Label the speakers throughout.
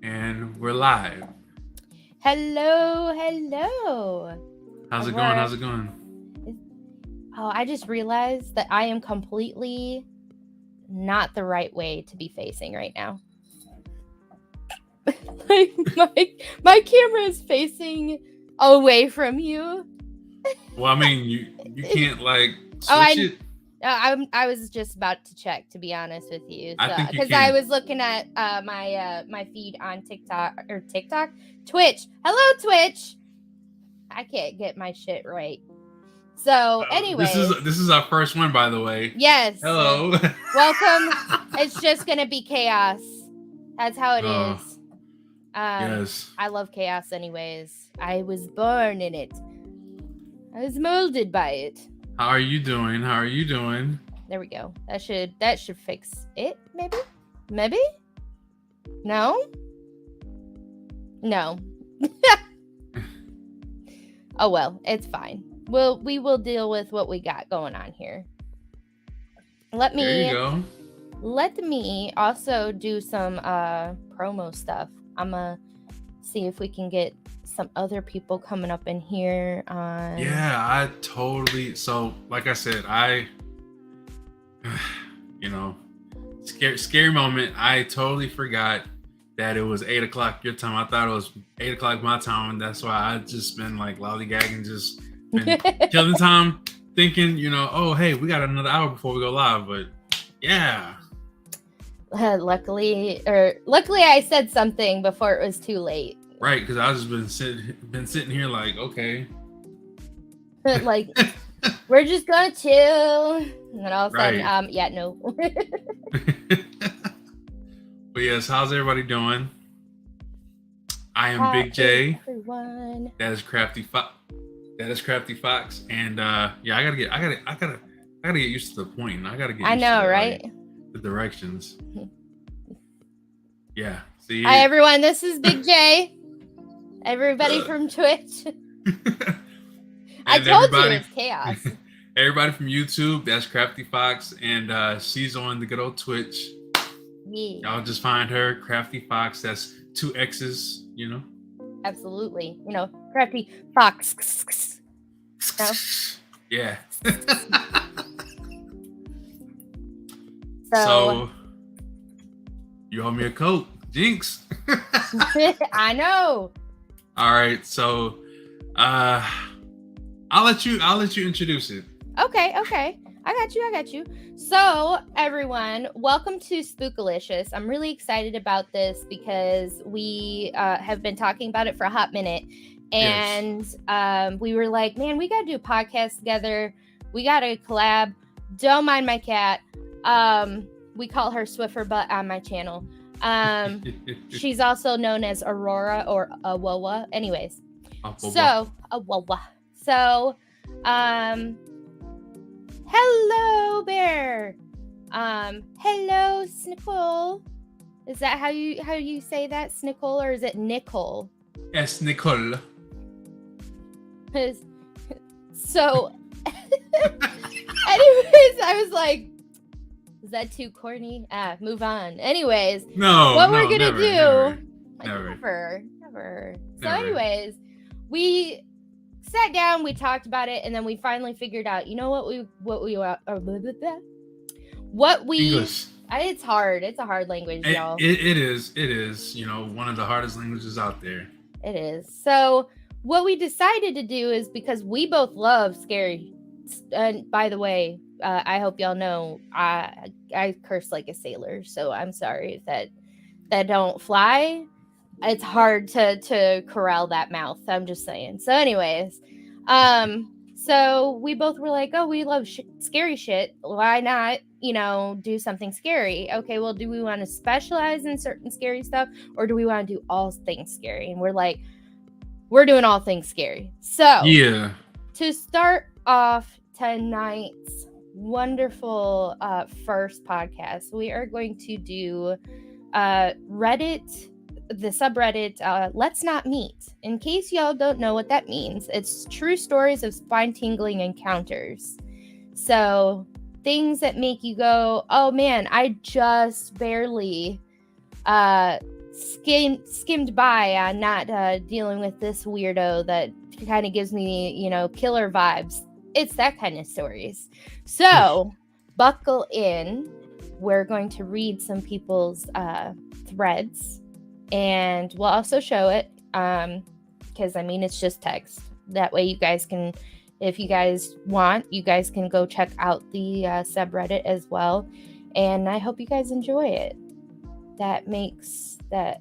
Speaker 1: And we're live.
Speaker 2: Hello.
Speaker 1: How's it going?
Speaker 2: Oh, I just realized that I am completely not the right way to be facing right now. Like my camera is facing away from you.
Speaker 1: Well, I mean, you can't like switch it.
Speaker 2: I was just about to check, to be honest with you,
Speaker 1: I think you
Speaker 2: because
Speaker 1: can.
Speaker 2: I was looking at my feed on Twitch. Hello, Twitch. I can't get my shit right. So, anyway,
Speaker 1: this is our first one, by the way.
Speaker 2: Yes.
Speaker 1: Hello.
Speaker 2: Welcome. It's just gonna be chaos. That's how it is.
Speaker 1: Yes.
Speaker 2: I love chaos, anyways. I was born in it. I was molded by it.
Speaker 1: How are you doing?
Speaker 2: There we go. That should fix it. Maybe. No. Oh well, it's fine. We will deal with what we got going on here. Let me also do some promo stuff. I'm gonna see if we can get some other people coming up in here on.
Speaker 1: Yeah, I totally. So, like I said, scary moment. I totally forgot that it was 8:00 your time. I thought it was 8:00 my time, and that's why I just been like lollygagging, just been killing time, thinking, oh hey, we got another hour before we go live. But yeah.
Speaker 2: Luckily, I said something before it was too late.
Speaker 1: Right, because I just been sitting here like, okay,
Speaker 2: like we're just gonna chill, and then all of a sudden,
Speaker 1: right.
Speaker 2: Yeah, no.
Speaker 1: But yes, how's everybody doing? I am Big J.
Speaker 2: Everyone.
Speaker 1: That is Crafty Fox. And I gotta get used to the point. I gotta get.
Speaker 2: I know,
Speaker 1: to
Speaker 2: right?
Speaker 1: The directions. Yeah. See.
Speaker 2: Hi everyone, this is Big J. Everybody from Twitch. I told you it's chaos.
Speaker 1: Everybody from YouTube, that's Crafty Fox, and she's on the good old Twitch.
Speaker 2: Yeah.
Speaker 1: Y'all just find her, Crafty Fox. That's 2 X's,
Speaker 2: Absolutely. Crafty Fox. No?
Speaker 1: Yeah.
Speaker 2: So
Speaker 1: you owe me a Coke, Jinx.
Speaker 2: I know.
Speaker 1: All right, so I'll let you introduce it.
Speaker 2: Okay. I got you. So, everyone, welcome to Spookalicious. I'm really excited about this because we have been talking about it for a hot minute. And yes. We were like, man, we got to do a podcast together. We got to collab. Don't mind my cat. We call her Swiffer Butt on my channel. She's also known as Aurora or Awawa. Anyways. So, Awawa. So, hello, Bear. Hello, Snickle. Is that how you say that, Snickle, or is it Nicole?
Speaker 1: Yes, Nicole.
Speaker 2: So, anyways, I was like, is that too corny? Move on. Anyways, we're gonna do? Never. So, anyways, we sat down, we talked about it, and then we finally figured out,
Speaker 1: English.
Speaker 2: It's hard. It's a hard language, y'all.
Speaker 1: It is, one of the hardest languages out there.
Speaker 2: It is. So what we decided to do is, because we both love scary, and by the way, I hope y'all know I curse like a sailor, so I'm sorry if that don't fly. It's hard to corral that mouth. I'm just saying. So anyways, so we both were like, oh, we love scary shit. Why not, do something scary? Okay, well, do we want to specialize in certain scary stuff, or do we want to do all things scary? And we're like, we're doing all things scary. So
Speaker 1: yeah, to
Speaker 2: start off tonight's wonderful first podcast, we are going to do Reddit, the subreddit, Let's Not Meet. In case y'all don't know what that means, it's true stories of spine-tingling encounters. So things that make you go, oh man, I just barely skimmed by on not dealing with this weirdo that kind of gives me, killer vibes. It's that kind of stories. So buckle in. We're going to read some people's threads, and we'll also show it because it's just text. That way you guys can, if you guys want, you guys can go check out the subreddit as well. And I hope you guys enjoy it. That makes the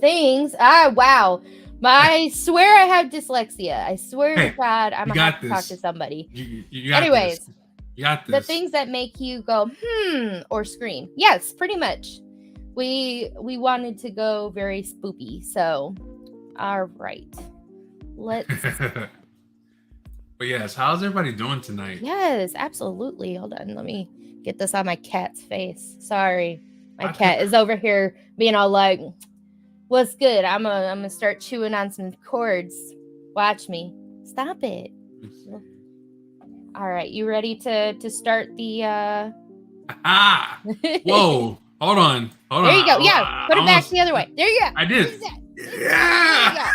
Speaker 2: things. Wow. I swear I have dyslexia. I swear to God, I'm going to have to talk to somebody.
Speaker 1: You got
Speaker 2: Anyways,
Speaker 1: this. You got this.
Speaker 2: The things that make you go, or scream. Yes, pretty much. We wanted to go very spoopy. So, all right. Let's...
Speaker 1: But yes, how's everybody doing tonight?
Speaker 2: Yes, absolutely. Hold on. Let me get this on my cat's face. Sorry. My cat is over here being all like, what's good? I'm gonna start chewing on some cords. Watch me. Stop it. All right, you ready to start the
Speaker 1: Whoa. Hold on.
Speaker 2: There you go. Yeah. Put it back the other way. There you go.
Speaker 1: I did.
Speaker 2: Yeah.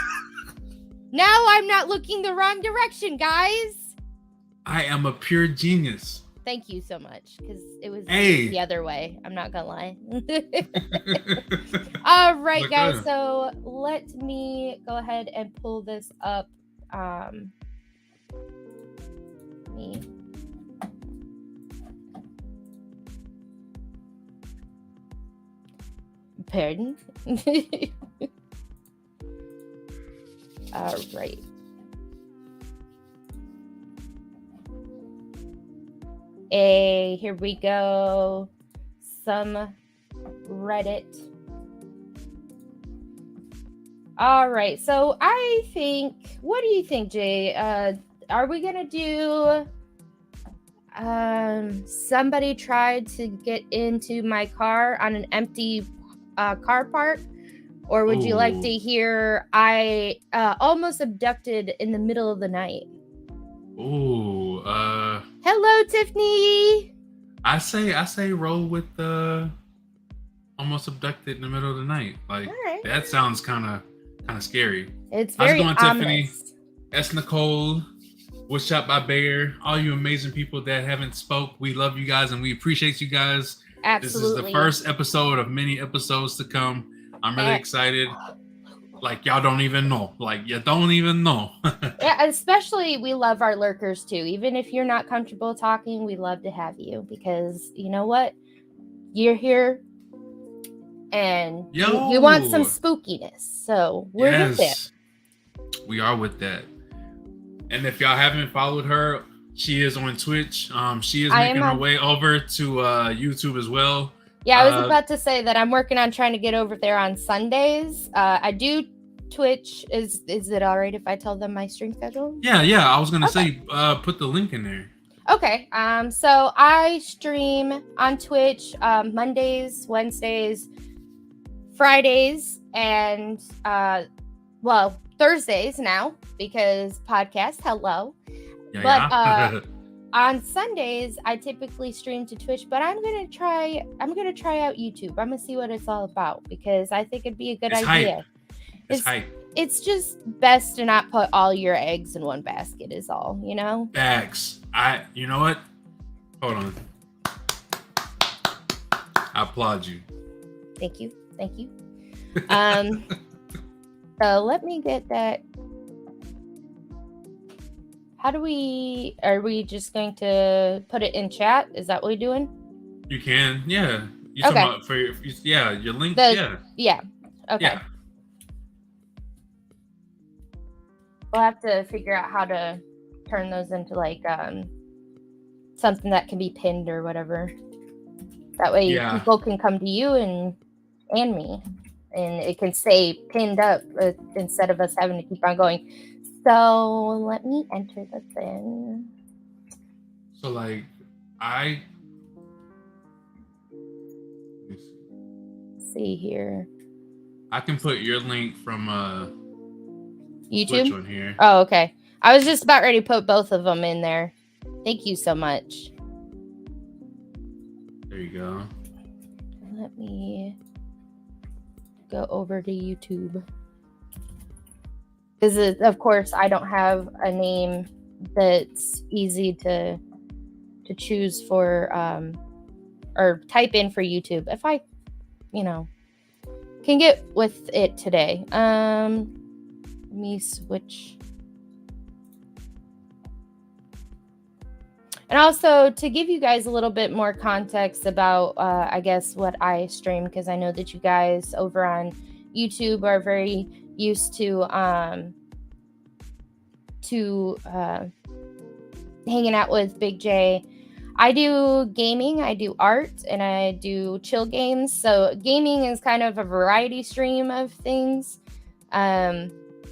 Speaker 2: Now I'm not looking the wrong direction, guys.
Speaker 1: I am a pure genius.
Speaker 2: Thank you so much, because it was the other way. I'm not gonna lie. All right, guys. So let me go ahead and pull this up. Pardon? All right. Here we go. Some Reddit. All right. So I think, what do you think, Jay? Are we going to do somebody tried to get into my car on an empty car park? Or would you like to hear I almost abducted in the middle of the night?
Speaker 1: Ooh,
Speaker 2: hello, Tiffany.
Speaker 1: I say roll with almost abducted in the middle of the night. Like that sounds kind of scary.
Speaker 2: It's very ominous.
Speaker 1: Tiffany, S. Nicole, Woodshop by Bear, all you amazing people that haven't spoke. We love you guys and we appreciate you guys.
Speaker 2: Absolutely.
Speaker 1: This is the first episode of many episodes to come. I'm really excited. Like, y'all don't even know. Like, you don't even know.
Speaker 2: Yeah, especially we love our lurkers, too. Even if you're not comfortable talking, we love to have you. Because, you know what? You're here. And you want some spookiness. So, we're with it.
Speaker 1: We are with that. And if y'all haven't followed her, she is on Twitch. She is making her way over to YouTube as well.
Speaker 2: Yeah, I was about to say that I'm working on trying to get over there on Sundays. I do Twitch. Is it all right if I tell them my stream schedule?
Speaker 1: Yeah. I was gonna say put the link in there.
Speaker 2: Okay. So I stream on Twitch Mondays, Wednesdays, Fridays, and Thursdays now because podcast. Hello. But on Sundays, I typically stream to Twitch, but I'm gonna try out YouTube. I'm gonna see what it's all about because I think it'd be a good idea.
Speaker 1: It's hype.
Speaker 2: It's just best to not put all your eggs in one basket, is all, you know?
Speaker 1: Facts. You know what? Hold on. I applaud you.
Speaker 2: Thank you. So let me get that. Are we just going to put it in chat? Is that what we're doing?
Speaker 1: You can, yeah. You talking about for your link?
Speaker 2: Yeah. Okay.
Speaker 1: Yeah.
Speaker 2: We'll have to figure out how to turn those into like something that can be pinned or whatever. That way people can come to you and me, and it can say pinned up instead of us having to keep on going. So let me enter the thing.
Speaker 1: So like
Speaker 2: see here.
Speaker 1: I can put your link from
Speaker 2: YouTube
Speaker 1: Twitch on here.
Speaker 2: Oh, okay. I was just about ready to put both of them in there. Thank you so much.
Speaker 1: There you go.
Speaker 2: Let me go over to YouTube. Because, of course, I don't have a name that's easy to choose for, or type in for YouTube. If I, can get with it today. Let me switch. And also, to give you guys a little bit more context about, I guess, what I stream, because I know that you guys over on YouTube are very used to hanging out with Big J. I do gaming, I do art, and I do chill games. So gaming is kind of a variety stream of things.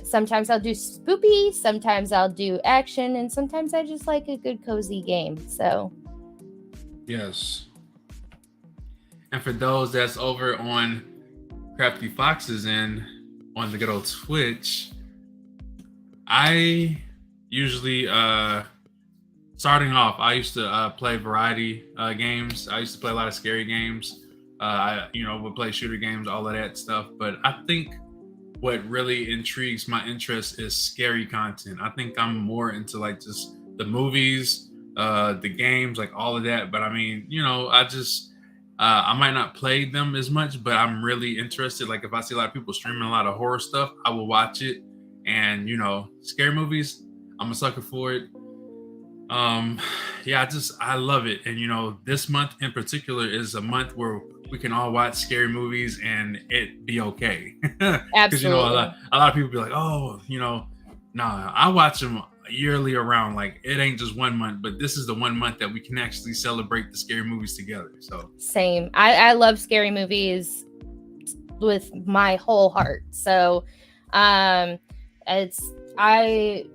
Speaker 2: Sometimes I'll do spoopy, sometimes I'll do action, and sometimes I just like a good cozy game. So
Speaker 1: yes. And for those that's over on Crafty Fox's end on the good old Twitch, I usually starting off, I used to play variety games. I used to play a lot of scary games. I would play shooter games, all of that stuff. But I think what really intrigues my interest is scary content. I think I'm more into like just the movies, the games, like all of that. But I mean, I might not play them as much, but I'm really interested. Like if I see a lot of people streaming a lot of horror stuff, I will watch it. And scary movies, I'm a sucker for it. I love it. And this month in particular is a month where we can all watch scary movies and it be okay.
Speaker 2: absolutely.
Speaker 1: Because a lot of people be like, oh, nah, I watch them yearly around. Like it ain't just 1 month, but this is the 1 month that we can actually celebrate the scary movies together. So
Speaker 2: same. I love scary movies with my whole heart. So to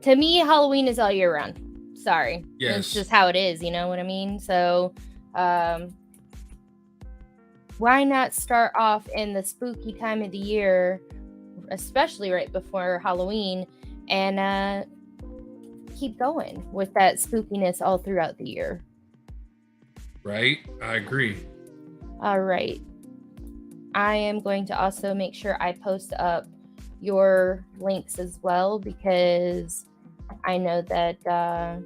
Speaker 2: me, Halloween is all year round. Sorry.
Speaker 1: Yes.
Speaker 2: It's just how it is, you know what I mean? So why not start off in the spooky time of the year, especially right before Halloween, and keep going with that spookiness all throughout the year.
Speaker 1: Right? I agree.
Speaker 2: All right. I am going to also make sure I post up your links as well, because I know that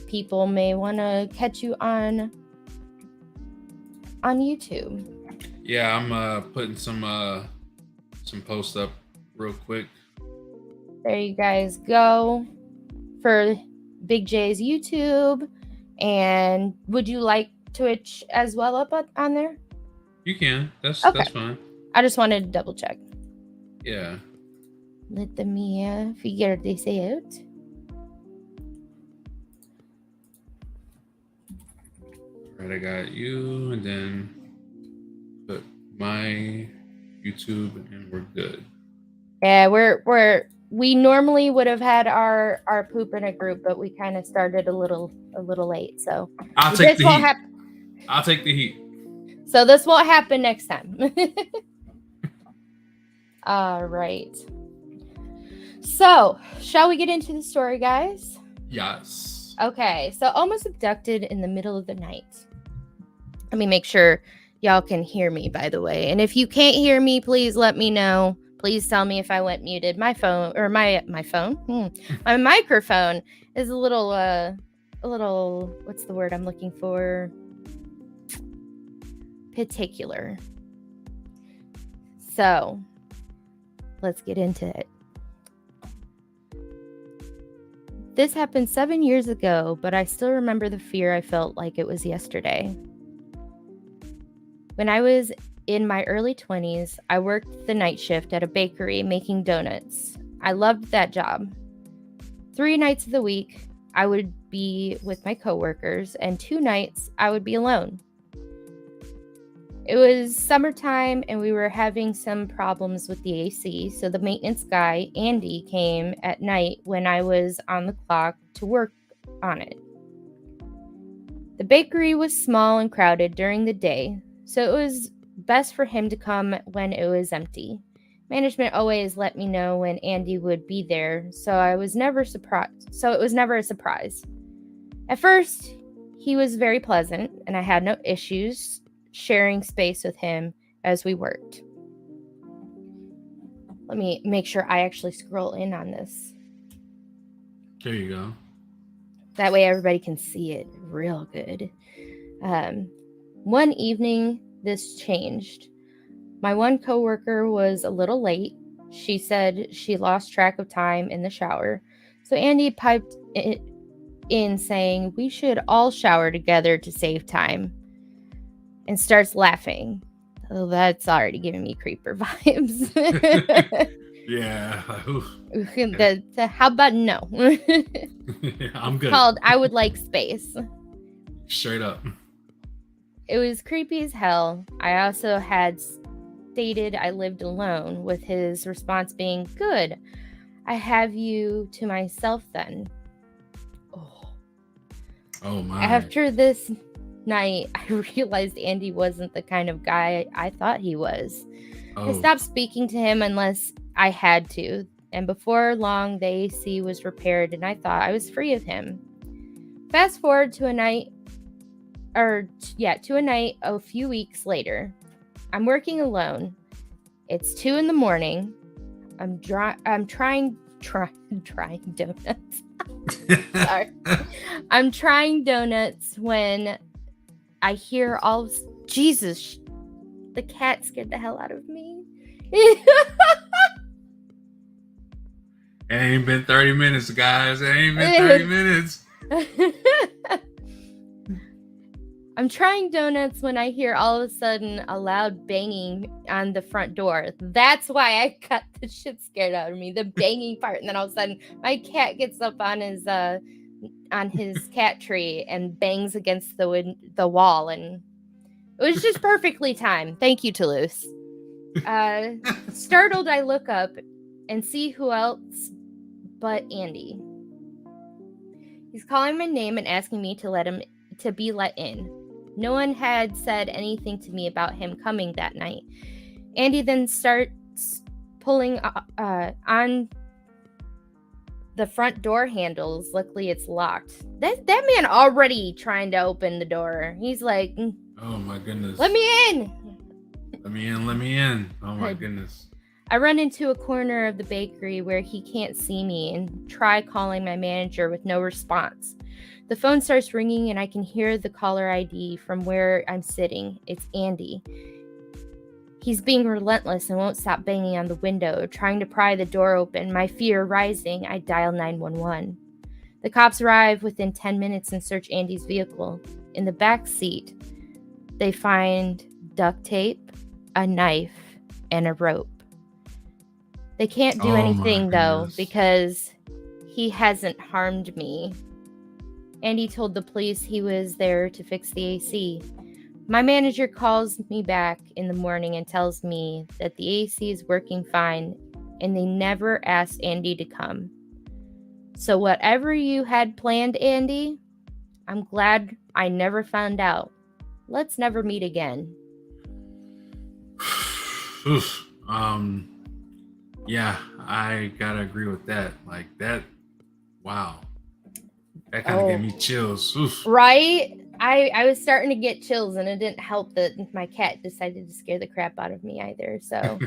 Speaker 2: people may want to catch you on YouTube.
Speaker 1: Yeah, I'm putting some posts up real quick.
Speaker 2: There you guys go for Big J's YouTube. And would you like Twitch as well up on there?
Speaker 1: You can. That's fine.
Speaker 2: I just wanted to double check.
Speaker 1: Yeah.
Speaker 2: Let me figure this out.
Speaker 1: All right, I got you, and then put my YouTube, and we're good.
Speaker 2: Yeah, we normally would have had our poop in a group, but we kind of started a little late. So
Speaker 1: I'll take the heat. I'll take the heat.
Speaker 2: So this won't happen next time. All right. So, shall we get into the story, guys?
Speaker 1: Yes.
Speaker 2: Okay, so almost abducted in the middle of the night. Let me make sure y'all can hear me, by the way. And if you can't hear me, please let me know. Please tell me if I went muted. My phone, or my phone, my microphone is a little, what's the word I'm looking for? Particular. So, let's get into it. This happened 7 years ago, but I still remember the fear I felt like it was yesterday. When I was in my early 20s, I worked the night shift at a bakery making donuts. I loved that job. 3 nights of the week, I would be with my coworkers, and 2 nights, I would be alone. It was summertime, and we were having some problems with the AC, so the maintenance guy, Andy, came at night when I was on the clock to work on it. The bakery was small and crowded during the day, so it was best for him to come when it was empty. Management always let me know when Andy would be there, so it was never a surprise. At first, he was very pleasant, and I had no issues sharing space with him as we worked. Let me make sure I actually scroll in on this.
Speaker 1: There you go.
Speaker 2: That way everybody can see it real good. One evening, this changed. My one coworker was a little late. She said she lost track of time in the shower. So Andy piped in saying we should all shower together to save time, and starts laughing. Oh, that's already giving me creeper vibes.
Speaker 1: Yeah.
Speaker 2: How about no?
Speaker 1: I'm good.
Speaker 2: It's called I Would Like Space.
Speaker 1: Straight up.
Speaker 2: It was creepy as hell. I also had stated I lived alone, with his response being, "Good, I have you to myself then."
Speaker 1: Oh my.
Speaker 2: After this night, I realized Andy wasn't the kind of guy I thought he was. I stopped speaking to him unless I had to, and before long the AC was repaired and I thought I was free of him. Fast forward to a night a few weeks later. I'm working alone. It's 2 a.m. I'm trying donuts. Sorry. I'm trying donuts when I hear Jesus, the cat scared the hell out of me.
Speaker 1: It ain't been 30 minutes, guys. It ain't been 30 minutes.
Speaker 2: I'm trying donuts when I hear all of a sudden a loud banging on the front door. That's why I got the shit scared out of me, the banging part. And then all of a sudden my cat gets up on his cat tree and bangs against the wall, and it was just perfectly timed. Thank you, Toulouse. Startled, I look up and see who else but Andy. He's calling my name and asking me to be let in. No one had said anything to me about him coming that night. Andy then starts pulling on the front door handles. Luckily, it's locked. That man already trying to open the door. He's like,
Speaker 1: "Oh my goodness.
Speaker 2: Let me in.
Speaker 1: Let me in. Oh my goodness."
Speaker 2: I run into a corner of the bakery where he can't see me and try calling my manager with no response. The phone starts ringing and I can hear the caller ID from where I'm sitting. It's Andy. He's being relentless and won't stop banging on the window, trying to pry the door open. My fear rising, I dial 911. The cops arrive within 10 minutes and search Andy's vehicle. In the back seat, they find duct tape, a knife, and a rope. They can't do anything, though, because he hasn't harmed me. Andy told the police he was there to fix the AC. My manager calls me back in the morning and tells me that the AC is working fine and they never asked Andy to come. So whatever you had planned, Andy, I'm glad I never found out. Let's never meet again.
Speaker 1: Oof. Yeah, I gotta agree with that. Like that, wow. That kind of gave me chills. Oof.
Speaker 2: Right? I was starting to get chills, and it didn't help that my cat decided to scare the crap out of me either. So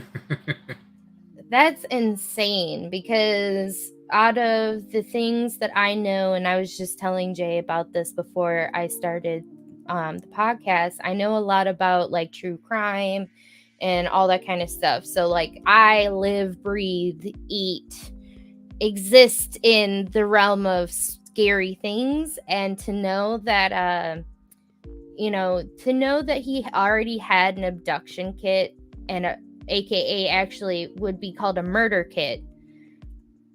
Speaker 2: that's insane, because out of the things that I know, and I was just telling Jay about this before I started the podcast, I know a lot about like true crime and all that kind of stuff. So like I live, breathe, eat, exist in the realm of scary things, and to know that he already had an abduction kit, and aka actually would be called a murder kit,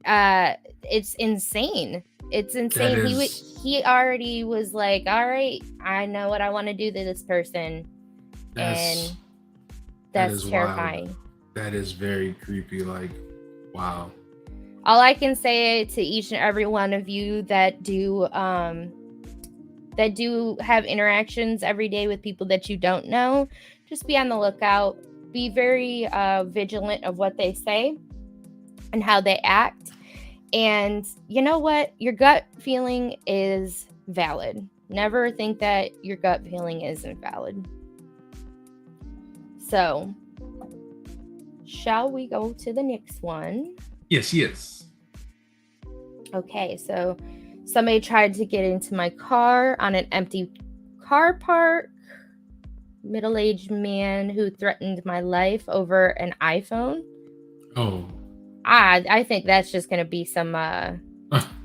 Speaker 2: it's insane. It's insane. He already was like, all right, I know what I want to do to this person. And that's terrifying.
Speaker 1: Wild. That is very creepy. Like, wow.
Speaker 2: All I can say to each and every one of you that do have interactions every day with people that you don't know, just be on the lookout. Be very vigilant of what they say and how they act. And you know what? Your gut feeling is valid. Never think that your gut feeling isn't valid. So Shall we go to the next one?
Speaker 1: Yes.
Speaker 2: Okay, so somebody tried to get into my car on an empty car park. Middle-aged man who threatened my life over an iPhone.
Speaker 1: Oh.
Speaker 2: I think that's just going to be some,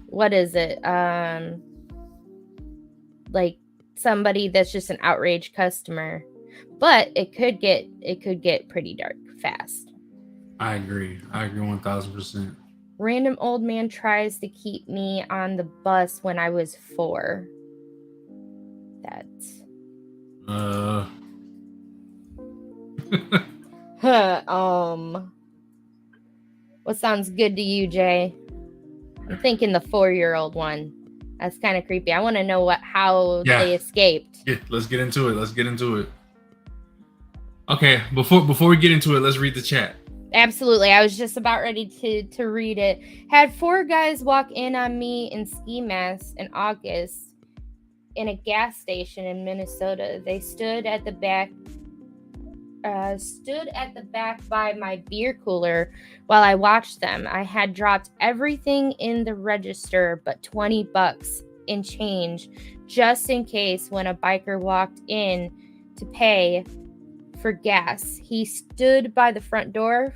Speaker 2: what is it? Like somebody that's just an outraged customer. But it could get pretty dark fast.
Speaker 1: I agree 1000%.
Speaker 2: Random old man tries to keep me on the bus when I was 4. That's what sounds good to you, Jay? I'm thinking the 4-year-old one. That's kind of creepy. I want to know how they escaped.
Speaker 1: Yeah, let's get into it. Okay, before we get into it, let's read the chat.
Speaker 2: Absolutely. I was just about ready to read it. Had 4 guys walk in on me in ski masks in August in a gas station in Minnesota. They stood at the back by my beer cooler while I watched them. I had dropped everything in the register but $20 in change just in case when a biker walked in to pay for gas. He stood by the front door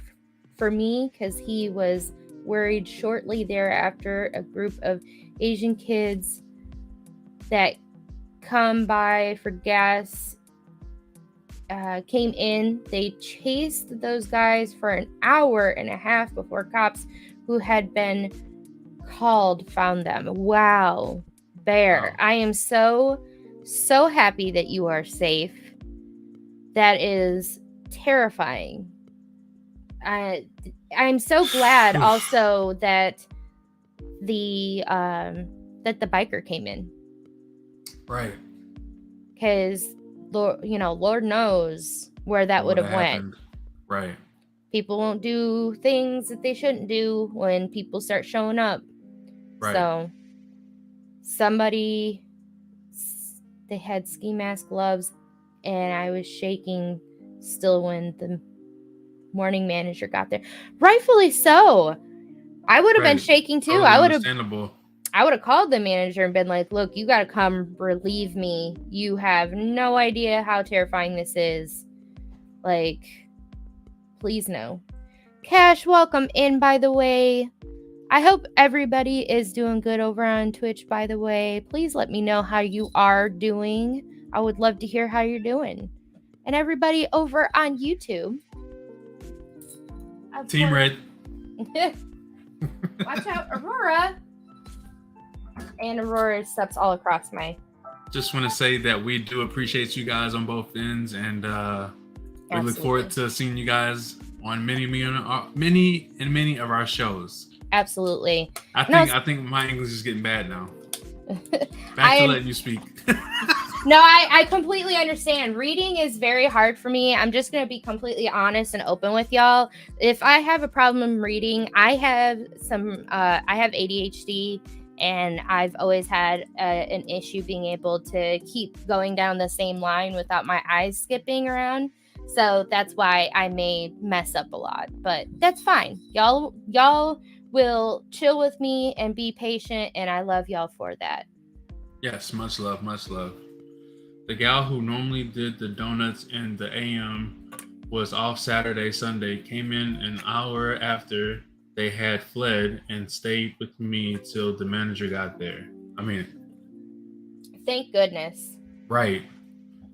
Speaker 2: for me because he was worried. Shortly thereafter, a group of Asian kids that come by for gas came in. They chased those guys for an hour and a half before cops who had been called found them. Wow, Bear. Wow. I am so happy that you are safe. That is terrifying. I'm so glad also that the biker came in.
Speaker 1: Right.
Speaker 2: Because Lord knows where that would have went.
Speaker 1: Right.
Speaker 2: People won't do things that they shouldn't do when people start showing up. Right. So they had ski mask gloves, and I was shaking still when the morning manager got there. Rightfully so. I would have been shaking too.
Speaker 1: Totally
Speaker 2: I would have called the manager and been like, look, you got to come relieve me. You have no idea how terrifying this is. Like, please no. Cash, welcome in, by the way. I hope everybody is doing good over on Twitch, by the way. Please let me know how you are doing. I would love to hear how you're doing. And everybody over on YouTube.
Speaker 1: Team Red.
Speaker 2: Watch out, Aurora. And Aurora steps all across my...
Speaker 1: Just want to say that we do appreciate you guys on both ends, and we look forward to seeing you guys on many of our shows.
Speaker 2: Absolutely.
Speaker 1: I think my English is getting bad now. Back to letting you speak.
Speaker 2: No, I completely understand. Reading is very hard for me. I'm just going to be completely honest and open with y'all. If I have a problem reading, I have ADHD, and I've always had an issue being able to keep going down the same line without my eyes skipping around. So that's why I may mess up a lot, but that's fine. Y'all will chill with me and be patient, and I love y'all for that.
Speaker 1: Yes, much love. The gal who normally did the donuts in the AM was off Saturday, Sunday, came in an hour after they had fled and stayed with me till the manager got there. I mean,
Speaker 2: thank goodness.
Speaker 1: Right.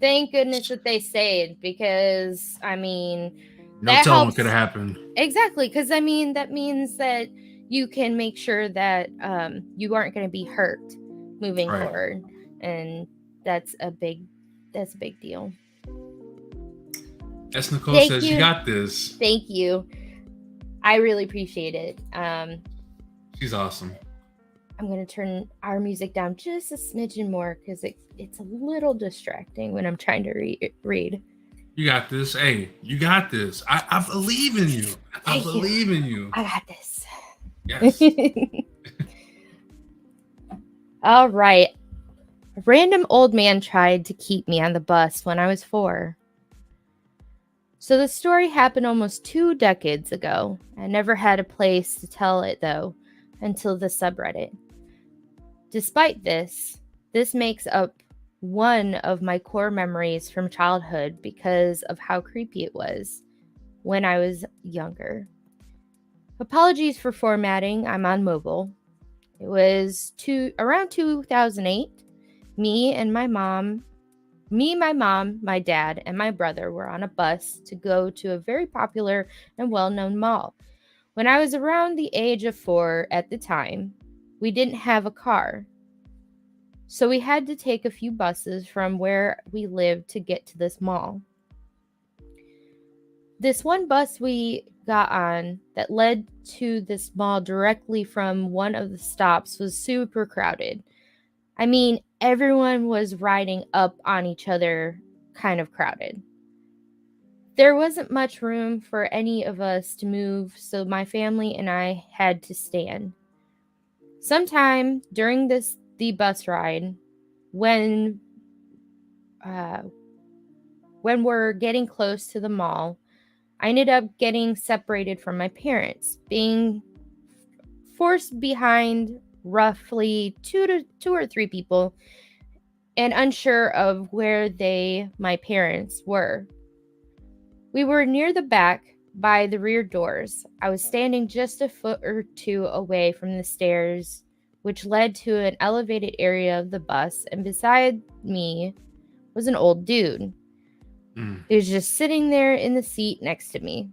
Speaker 2: Thank goodness that they stayed, because, I mean,
Speaker 1: no telling what could have happened.
Speaker 2: Exactly, because, I mean, that means that you can make sure that you aren't going to be hurt moving forward, and that's a big deal.
Speaker 1: As Nicole says, you got this.
Speaker 2: Thank you. I really appreciate it.
Speaker 1: She's awesome.
Speaker 2: I'm going to turn our music down just a smidgen more because it's a little distracting when I'm trying to read.
Speaker 1: You got this. Hey, you got this. I believe in you. I believe in you.
Speaker 2: I got this.
Speaker 1: Yes.
Speaker 2: All right. A random old man tried to keep me on the bus when I was 4. So the story happened almost 2 decades ago. I never had a place to tell it, though, until the subreddit. Despite this makes up one of my core memories from childhood because of how creepy it was when I was younger. Apologies for formatting, I'm on mobile. It was around 2008. My mom, my dad, and my brother were on a bus to go to a very popular and well-known mall. When I was around the age of 4 at the time, we didn't have a car. So we had to take a few buses from where we lived to get to this mall. This one bus we got on that led to this mall directly from one of the stops was super crowded. I mean, everyone was riding up on each other, kind of crowded. There wasn't much room for any of us to move, so my family and I had to stand. Sometime during the bus ride, when we're getting close to the mall, I ended up getting separated from my parents, being forced behind roughly two or three people, and unsure of where my parents were. We were near the back by the rear doors. I was standing just a foot or two away from the stairs, which led to an elevated area of the bus, and beside me was an old dude. He was just sitting there in the seat next to me.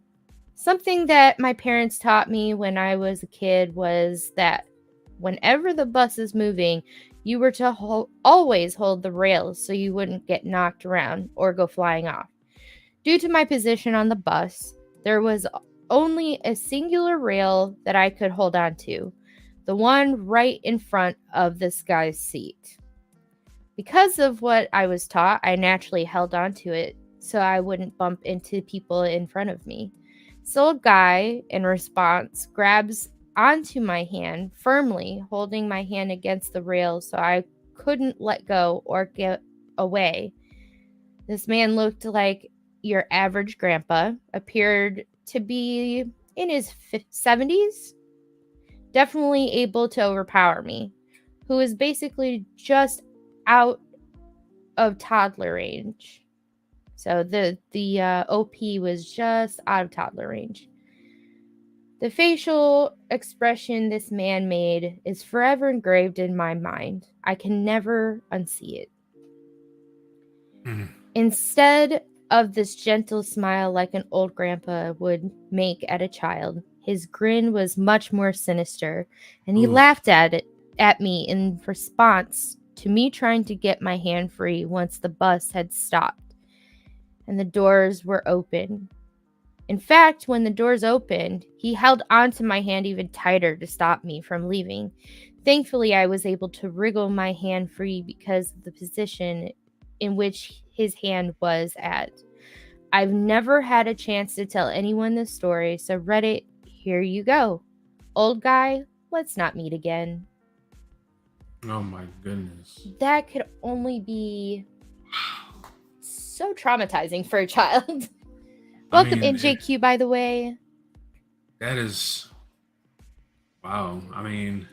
Speaker 2: Something that my parents taught me when I was a kid was that whenever the bus is moving, you were to always hold the rails so you wouldn't get knocked around or go flying off. Due to my position on the bus, there was only a singular rail that I could hold on to, the one right in front of this guy's seat. Because of what I was taught, I naturally held on to it so I wouldn't bump into people in front of me. This old guy, in response, grabs onto my hand firmly, holding my hand against the rail so I couldn't let go or get away. This man looked like your average grandpa, appeared to be in his 70s, definitely able to overpower me, who was basically just out of toddler range. So the OP was just out of toddler range. The facial expression this man made is forever engraved in my mind. I can never unsee it. Instead of this gentle smile like an old grandpa would make at a child, his grin was much more sinister, and he laughed at me in response to me trying to get my hand free once the bus had stopped and the doors were open. In fact, when the doors opened, he held onto my hand even tighter to stop me from leaving. Thankfully, I was able to wriggle my hand free because of the position in which his hand was at. I've never had a chance to tell anyone this story, so Reddit, here you go. Old guy, let's not meet again.
Speaker 1: Oh my goodness.
Speaker 2: That could only be so traumatizing for a child. Welcome in, JQ, by the way.
Speaker 1: That is... Wow. I mean,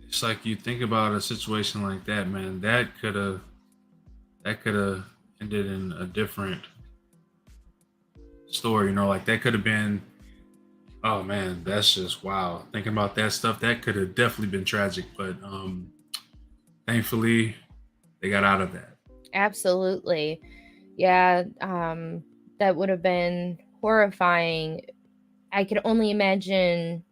Speaker 1: it's like you think about a situation like that, man. That could have ended in a different story, like that could have been... Oh man, that's just wow. Thinking about that stuff, that could have definitely been tragic, but thankfully they got out of that.
Speaker 2: Absolutely. Yeah, that would have been horrifying. I could only imagine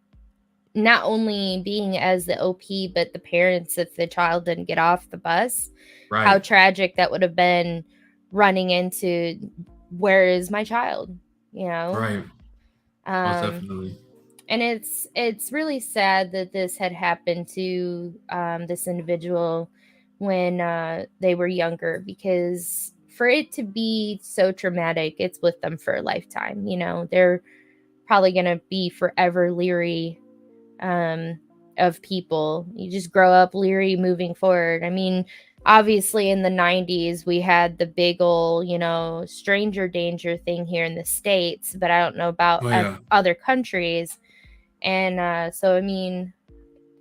Speaker 2: not only being as the OP, but the parents if the child didn't get off the bus. Right. How tragic that would have been, running into where is my child,
Speaker 1: Right. Most definitely.
Speaker 2: And it's really sad that this had happened to this individual when they were younger, because for it to be so traumatic, it's with them for a lifetime. They're probably going to be forever leery of people. You just grow up leery moving forward. I mean, obviously in the 90s, we had the big old, stranger danger thing here in the States, but I don't know about
Speaker 1: Oh yeah.
Speaker 2: other countries. And so, I mean,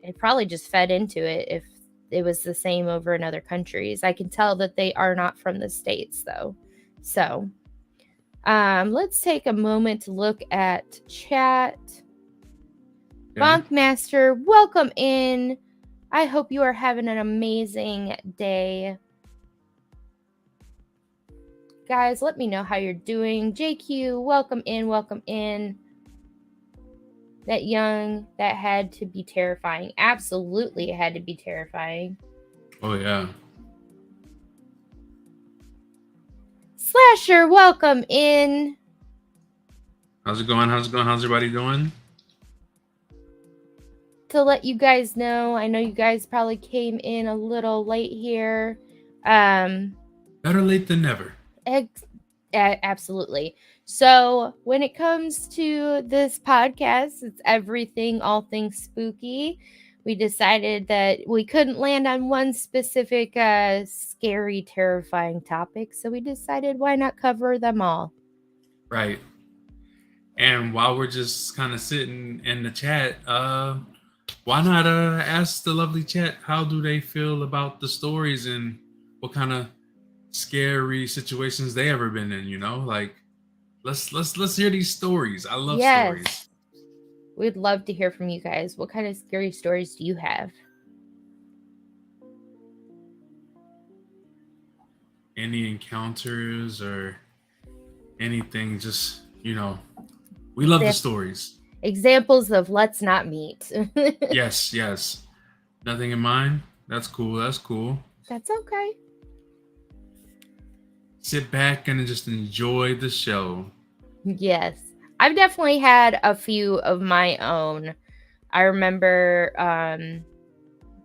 Speaker 2: it probably just fed into it if it was the same over in other countries. I can tell that they are not from the States, though. So, let's take a moment to look at chat.
Speaker 1: Okay.
Speaker 2: Bonkmaster, welcome in. I hope you are having an amazing day. Guys, let me know how you're doing. JQ, welcome in, welcome in. That had to be terrifying. Absolutely, it had to be terrifying.
Speaker 1: Oh yeah.
Speaker 2: Slasher, welcome in.
Speaker 1: How's it going? How's everybody doing?
Speaker 2: To let you guys know, I know you guys probably came in a little late here.
Speaker 1: Better late than never.
Speaker 2: Absolutely. So when it comes to this podcast, it's everything, all things spooky. We decided that we couldn't land on one specific scary, terrifying topic. So we decided, why not cover them all?
Speaker 1: Right. And while we're just kind of sitting in the chat, why not ask the lovely chat how do they feel about the stories and what kind of scary situations they ever been in, like let's hear these stories. I love stories.
Speaker 2: We'd love to hear from you guys. What kind of scary stories do you have?
Speaker 1: Any encounters or anything, just we love the stories.
Speaker 2: Examples of let's not meet.
Speaker 1: yes Nothing in mind. That's cool.
Speaker 2: That's okay.
Speaker 1: Sit back and just enjoy the show.
Speaker 2: Yes. I've definitely had a few of my own. I remember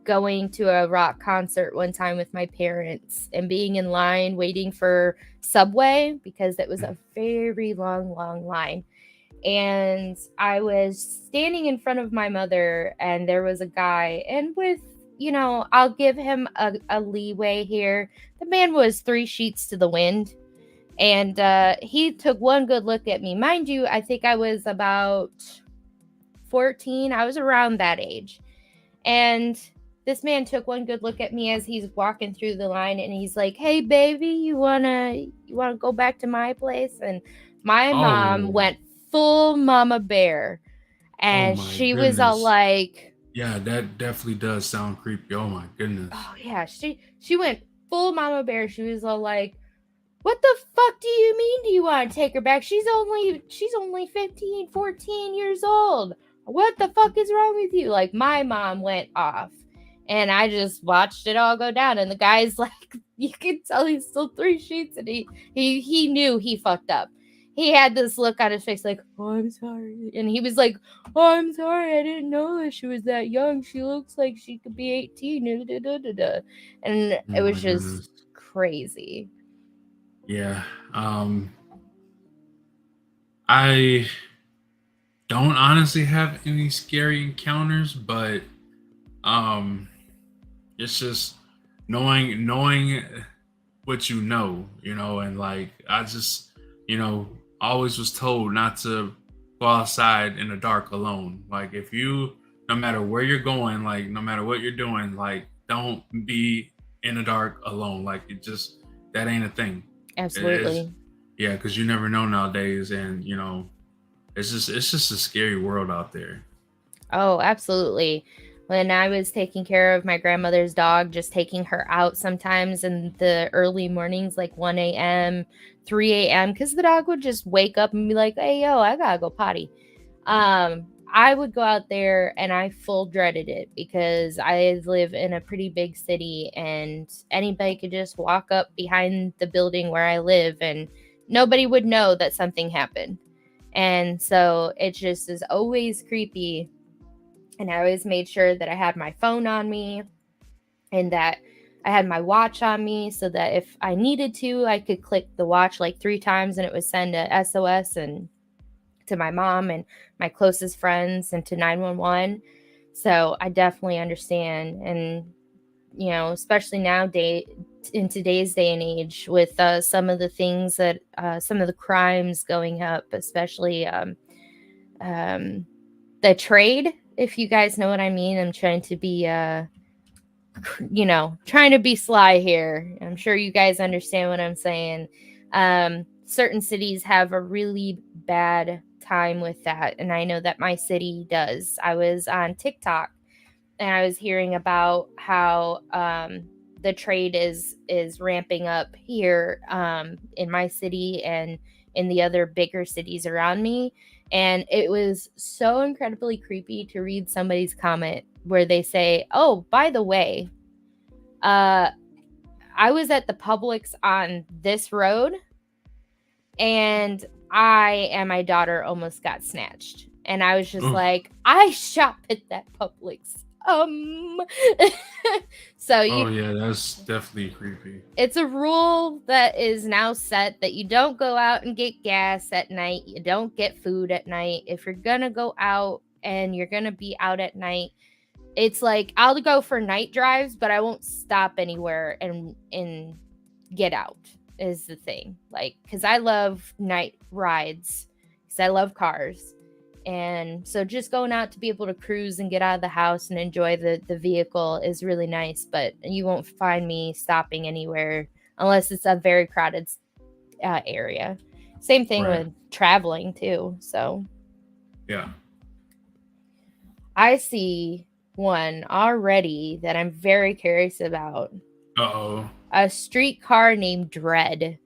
Speaker 2: going to a rock concert one time with my parents and being in line waiting for Subway because it was a very long line. And I was standing in front of my mother and there was a guy, and with, I'll give him a leeway here. The man was 3 sheets to the wind. And he took one good look at me. Mind you, I think I was about 14. I was around that age. And this man took one good look at me as he's walking through the line, and he's like, "Hey, baby, you wanna go back to my place?" And my mom went full mama bear. And she was all like...
Speaker 1: Yeah, that definitely does sound creepy. Oh my goodness.
Speaker 2: Oh yeah, she went full mama bear. She was all like, "What the fuck do you mean do you want to take her back? She's only 15, 14 years old. What the fuck is wrong with you?" Like, my mom went off. And I just watched it all go down. And the guy's like, you can tell he's still 3 sheets. And he knew he fucked up. He had this look on his face like, "Oh, I'm sorry." And he was like, "Oh, I'm sorry. I didn't know that she was that young. She looks like she could be 18. And it was just crazy.
Speaker 1: Yeah. I don't honestly have any scary encounters, but it's just knowing what and like I just always was told not to go outside in the dark alone. Like, if you, no matter where you're going, like no matter what you're doing, like don't be in the dark alone. Like, that ain't a thing.
Speaker 2: Absolutely.
Speaker 1: Yeah, because you never know nowadays, and it's just a scary world out there.
Speaker 2: Oh, absolutely. When I was taking care of my grandmother's dog, just taking her out sometimes in the early mornings, like 1 a.m., 3 a.m., because the dog would just wake up and be like, "Hey, yo, I gotta go potty." I would go out there and I full dreaded it because I live in a pretty big city and anybody could just walk up behind the building where I live and nobody would know that something happened. And so it just is always creepy. And I always made sure that I had my phone on me and that I had my watch on me so that if I needed to, I could click the watch like 3 times and it would send a SOS and to my mom and my closest friends and to 911. So I definitely understand. And especially in today's day and age with some of the things that some of the crimes going up, especially the trade, if you guys know what I mean. I'm trying to be trying to be sly here. I'm sure you guys understand what I'm saying. Certain cities have a really bad time with that, and I know that my city does. I was on TikTok and I was hearing about how the trade is ramping up here in my city and in the other bigger cities around me. And it was so incredibly creepy to read somebody's comment where they say, "Oh, by the way, I was at the Publix on this road, and I and my daughter almost got snatched." And I was just like, I shop at that Publix. So
Speaker 1: yeah, that's definitely creepy.
Speaker 2: It's a rule that is now set that you don't go out and get gas at night. You don't get food at night. If you're gonna go out and you're gonna be out at night, it's like I'll go for night drives, but I won't stop anywhere and get out is the thing. Like, because I love night rides because I love cars. And so just going out to be able to cruise and get out of the house and enjoy the vehicle is really nice. But you won't find me stopping anywhere unless it's a very crowded area. Same thing with traveling too. So
Speaker 1: yeah,
Speaker 2: I see one already that I'm very curious about. A streetcar named Dread.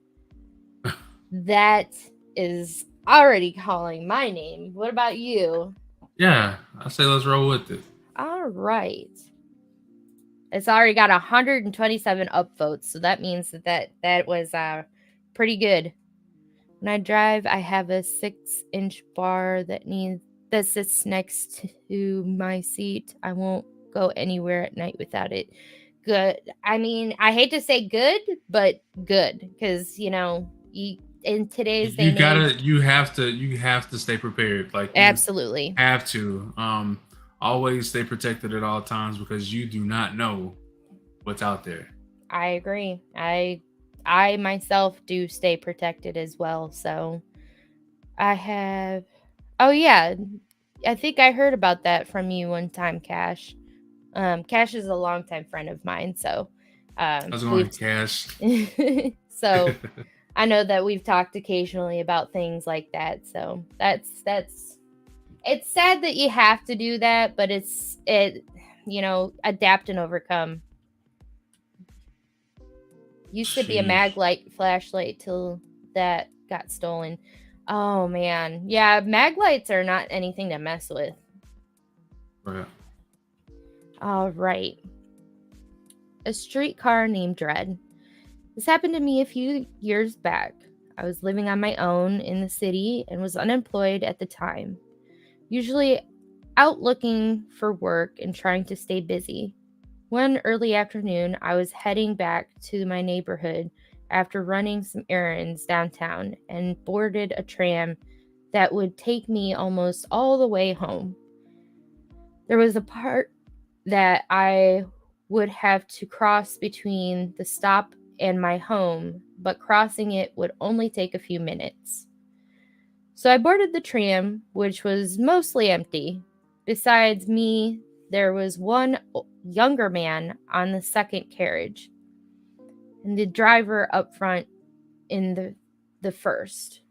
Speaker 2: That is already calling my name. What about you?
Speaker 1: Yeah, I say let's roll with it.
Speaker 2: All right. It's already got 127 upvotes, so that means that was pretty good. When I drive, I have a 6-inch bar that sits next to my seat. I won't go anywhere at night without it. Good. I mean, I hate to say good, but good, because in today's day and age,
Speaker 1: you have to stay prepared. Like,
Speaker 2: absolutely
Speaker 1: have to always stay protected at all times, because you do not know what's out there.
Speaker 2: I agree. I myself do stay protected as well. So I have. Oh yeah, I think I heard about that from you one time, Cash. Cash is a longtime friend of mine, so
Speaker 1: how's it going, Cash?
Speaker 2: So I know that we've talked occasionally about things like that. So that's it's sad that you have to do that, but adapt and overcome. Used to be a Maglite flashlight till that got stolen. Oh man, yeah, Maglites are not anything to mess with.
Speaker 1: Right.
Speaker 2: All right. A streetcar named Dread. This happened to me a few years back. I was living on my own in the city and was unemployed at the time. Usually out looking for work and trying to stay busy. One early afternoon, I was heading back to my neighborhood after running some errands downtown and boarded a tram that would take me almost all the way home. There was a part that I would have to cross between the stop and my home, but crossing it would only take a few minutes. So I boarded the tram, which was mostly empty. Besides me, there was one younger man on the second carriage, and the driver up front in the first.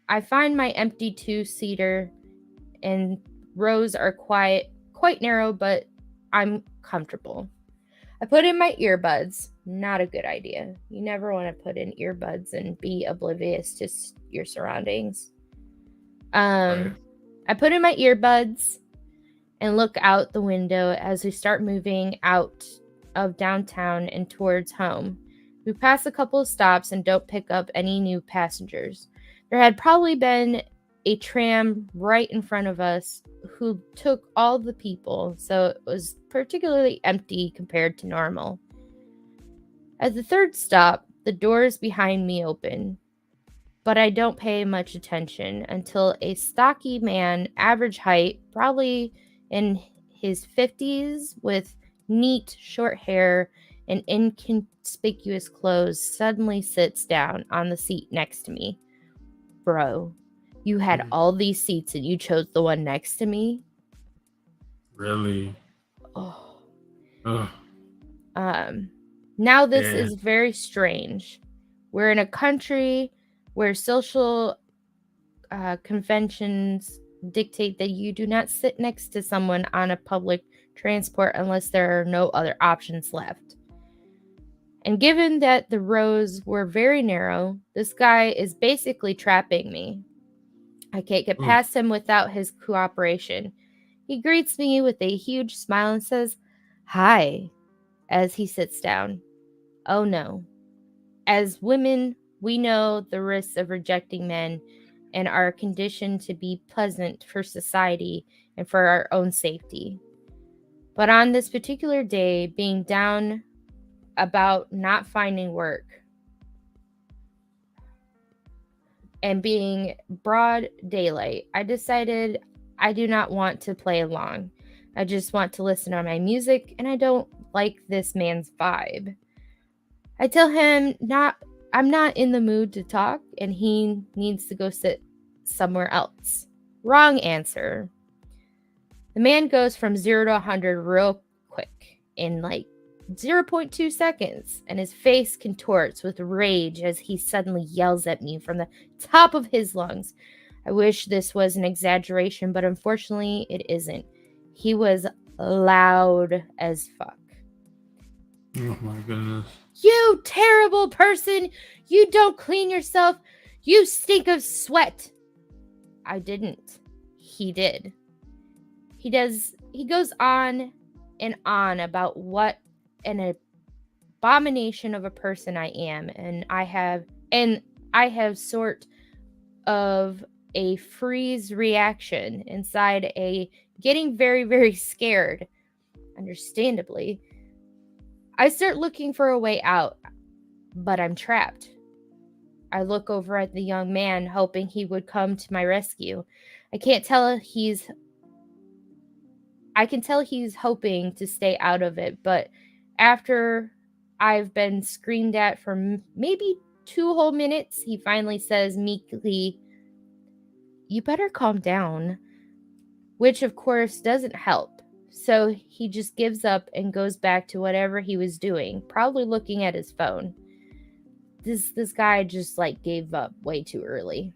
Speaker 2: I find my empty 2-seater, and rows are quite narrow, but I'm comfortable. I put in my earbuds. Not a good idea. You never want to put in earbuds and be oblivious to your surroundings.
Speaker 1: Right.
Speaker 2: I put in my earbuds and look out the window as we start moving out of downtown and towards home. We pass a couple of stops and don't pick up any new passengers. There had probably been a tram right in front of us who took all the people, so it was particularly empty compared to normal. At the third stop, the doors behind me open, but I don't pay much attention until a stocky man, average height, probably in his 50s, with neat short hair and inconspicuous clothes, suddenly sits down on the seat next to me. Bro, you had all these seats and you chose the one next to me?
Speaker 1: Really?
Speaker 2: Oh.
Speaker 1: Ugh.
Speaker 2: Now this is very strange. We're in a country where social conventions dictate that you do not sit next to someone on a public transport unless there are no other options left. And given that the rows were very narrow, this guy is basically trapping me. I can't get past him without his cooperation. He greets me with a huge smile and says, "Hi," as he sits down. Oh no. As women, we know the risks of rejecting men and are conditioned to be pleasant for society and for our own safety. But on this particular day, being down about not finding work and being broad daylight, I decided I do not want to play along. I just want to listen to my music, and I don't like this man's vibe. I tell him I'm not in the mood to talk, and he needs to go sit somewhere else. Wrong answer. The man goes from 0 to 100 real quick in like 0.2 seconds, and his face contorts with rage as he suddenly yells at me from the top of his lungs. I wish this was an exaggeration, but unfortunately it isn't. He was loud as fuck.
Speaker 1: Oh my goodness.
Speaker 2: You terrible person! You don't clean yourself! You stink of sweat! I didn't. He did. He goes on and on about what an abomination of a person I am, and I have sort of a freeze reaction inside, a getting very, very scared, understandably. I start looking for a way out, but I'm trapped. I look over at the young man, hoping he would come to my rescue. I can tell he's hoping to stay out of it, but after I've been screamed at for maybe 2 whole minutes, he finally says meekly, "You better calm down," which of course doesn't help. So he just gives up and goes back to whatever he was doing, probably looking at his phone. This guy just gave up way too early.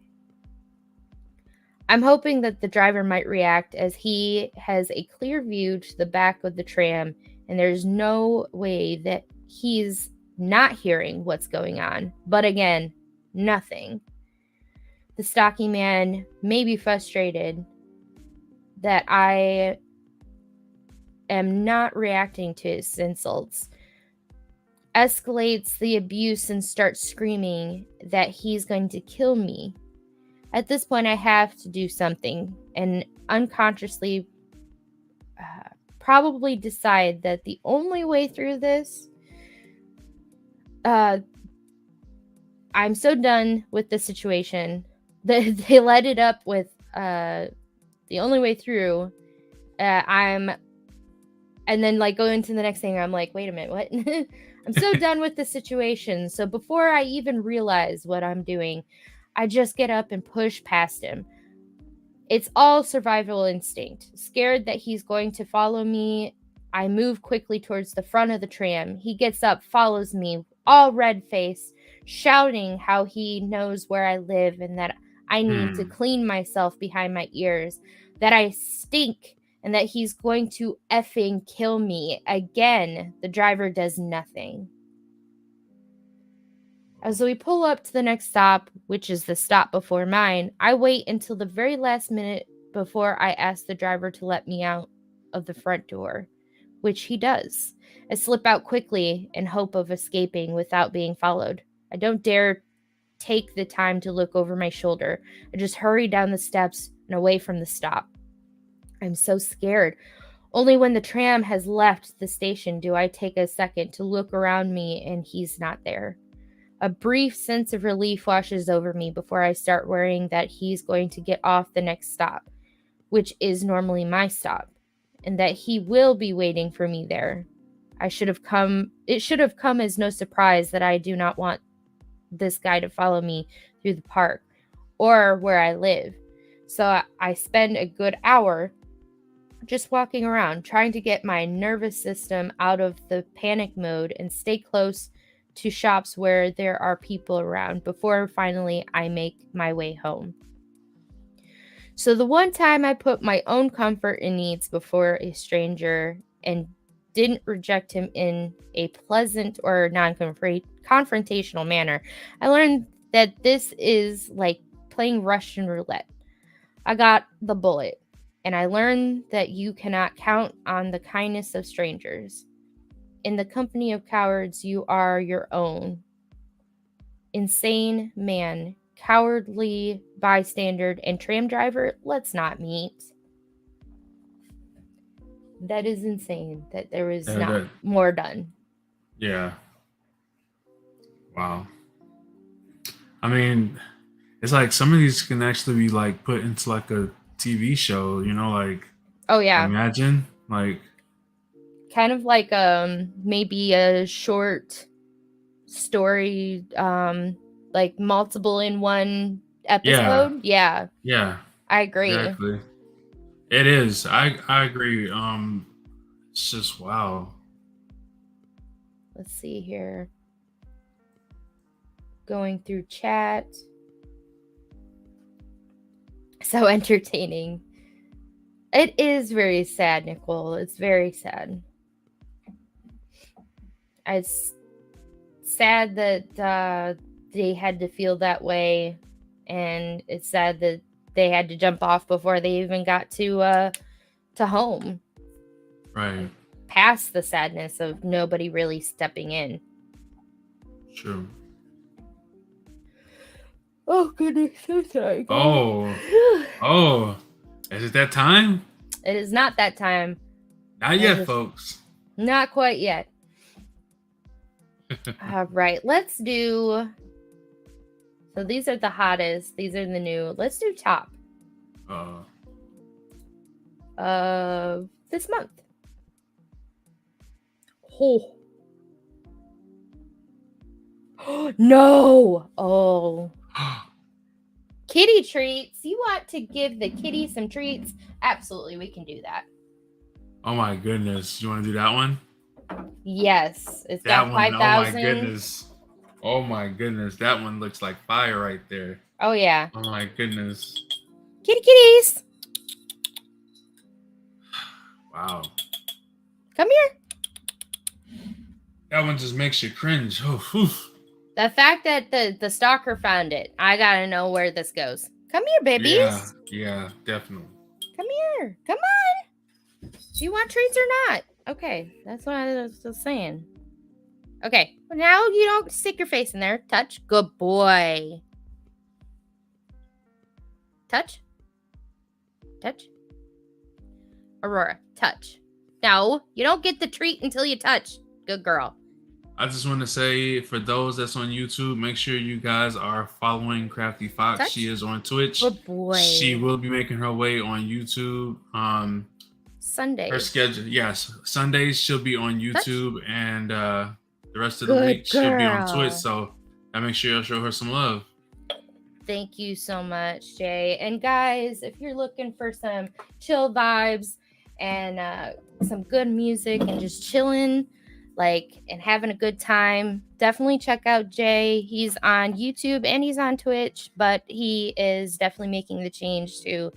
Speaker 2: I'm hoping that the driver might react, as he has a clear view to the back of the tram, and there's no way that he's not hearing what's going on. But again, nothing. The stocky man may be frustrated that I am not reacting to his insults, escalates the abuse and starts screaming that he's going to kill me. At this point, I have to do something and unconsciously probably decide that the only way through this, I'm so done with the situation that they let it up with the only way through. And then go into the next thing. I'm like, wait a minute, what? I'm so done with the situation. So before I even realize what I'm doing, I just get up and push past him. It's all survival instinct. Scared that he's going to follow me, I move quickly towards the front of the tram. He gets up, follows me, all red-faced, shouting how he knows where I live and that I need to clean myself behind my ears, that I stink, and that he's going to effing kill me. Again, the driver does nothing. As we pull up to the next stop, which is the stop before mine, I wait until the very last minute before I ask the driver to let me out of the front door, which he does. I slip out quickly in hope of escaping without being followed. I don't dare take the time to look over my shoulder. I just hurry down the steps and away from the stop. I'm so scared. Only when the tram has left the station do I take a second to look around me, and he's not there. A brief sense of relief washes over me before I start worrying that he's going to get off the next stop, which is normally my stop, and that he will be waiting for me there. It should have come as no surprise that I do not want this guy to follow me through the park or where I live. So I spend a good hour just walking around, trying to get my nervous system out of the panic mode and stay close to shops where there are people around before finally I make my way home. So the one time I put my own comfort and needs before a stranger and didn't reject him in a pleasant or non-confrontational manner, I learned that this is like playing Russian roulette. I got the bullet, and I learned that you cannot count on the kindness of strangers. In the company of cowards, you are your own insane man, cowardly bystander, and tram driver. Let's not meet. That is insane that there was not more done.
Speaker 1: Yeah. Wow. I mean, it's like some of these can actually be like put into like a TV show, you know, like,
Speaker 2: oh yeah,
Speaker 1: imagine like
Speaker 2: kind of like maybe a short story, like multiple in one episode. Yeah. I agree.
Speaker 1: Exactly. It is. I agree. It's just wow.
Speaker 2: Let's see here. Going through chat. So entertaining. It is very sad, Nicole. It's very sad. It's sad that they had to feel that way, and it's sad that they had to jump off before they even got to home.
Speaker 1: Right.
Speaker 2: Past the sadness of nobody really stepping in.
Speaker 1: True.
Speaker 2: Oh goodness, so sorry.
Speaker 1: Oh, is it that time?
Speaker 2: It is not that time.
Speaker 1: Not yet, folks.
Speaker 2: Not quite yet. All right, let's do. So these are the hottest. These are the new. Let's do top. This month. Oh. No. Oh. Kitty treats. You want to give the kitty some treats? Absolutely, we can do that.
Speaker 1: Oh my goodness. You want to do that one?
Speaker 2: Yes. It's got 5,000.
Speaker 1: Oh my goodness. Oh my goodness. That one looks like fire right there.
Speaker 2: Oh yeah.
Speaker 1: Oh my goodness.
Speaker 2: Kitties.
Speaker 1: Wow.
Speaker 2: Come here.
Speaker 1: That one just makes you cringe. Oh, oof.
Speaker 2: The fact that the stalker found it, I gotta know where this goes. Come here, babies.
Speaker 1: Yeah, definitely.
Speaker 2: Come here. Come on. Do you want treats or not? Okay, that's what I was just saying. Okay, well, now you don't stick your face in there. Touch. Good boy. Touch. Touch. Aurora, touch. No, you don't get the treat until you touch. Good girl.
Speaker 1: I just want to say, for those that's on YouTube, make sure you guys are following Crafty Fox. Touch. She is on Twitch.
Speaker 2: Good boy.
Speaker 1: She will be making her way on YouTube.
Speaker 2: Sundays.
Speaker 1: Her schedule, yes. Sundays she'll be on YouTube, touch. And the rest of the week
Speaker 2: girl.
Speaker 1: She'll be on Twitch. So I make sure you'll show her some love.
Speaker 2: Thank you so much, Jay. And guys, if you're looking for some chill vibes and some good music and just chilling, and having a good time, definitely check out Jay. He's on YouTube and he's on Twitch, but he is definitely making the change to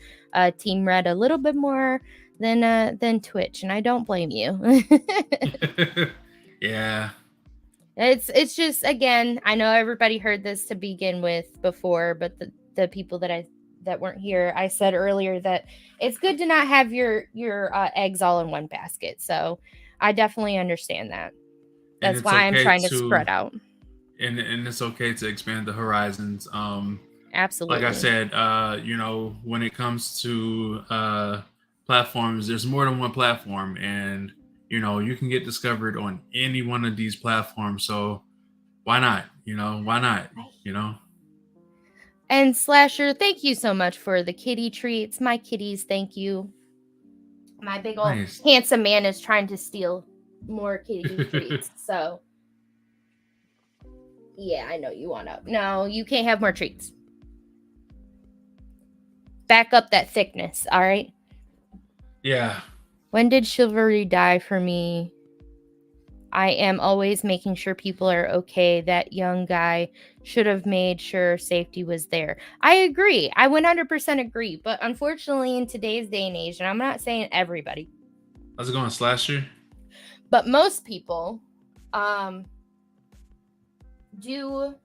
Speaker 2: Team Red a little bit more than Twitch, and I don't blame you.
Speaker 1: Yeah.
Speaker 2: It's just, again, I know everybody heard this to begin with before, but the people that weren't here, I said earlier that it's good to not have your eggs all in one basket. So I definitely understand that. That's why I'm trying to spread out.
Speaker 1: And it's okay to expand the horizons.
Speaker 2: Absolutely.
Speaker 1: Like I said, when it comes to platforms, there's more than one platform, and you can get discovered on any one of these platforms. So why not? Why not?
Speaker 2: And Slasher, thank you so much for the kitty treats. My kitties, thank you. My big old handsome man is trying to steal more kitty treats. So, yeah, I know you want to. No, you can't have more treats. Back up that thickness, all right?
Speaker 1: Yeah.
Speaker 2: When did chivalry die for me? I am always making sure people are okay. That young guy should have made sure safety was there. I agree. I 100% agree. But unfortunately, in today's day and age, and I'm not saying everybody,
Speaker 1: How's it going, Slasher?
Speaker 2: but most people do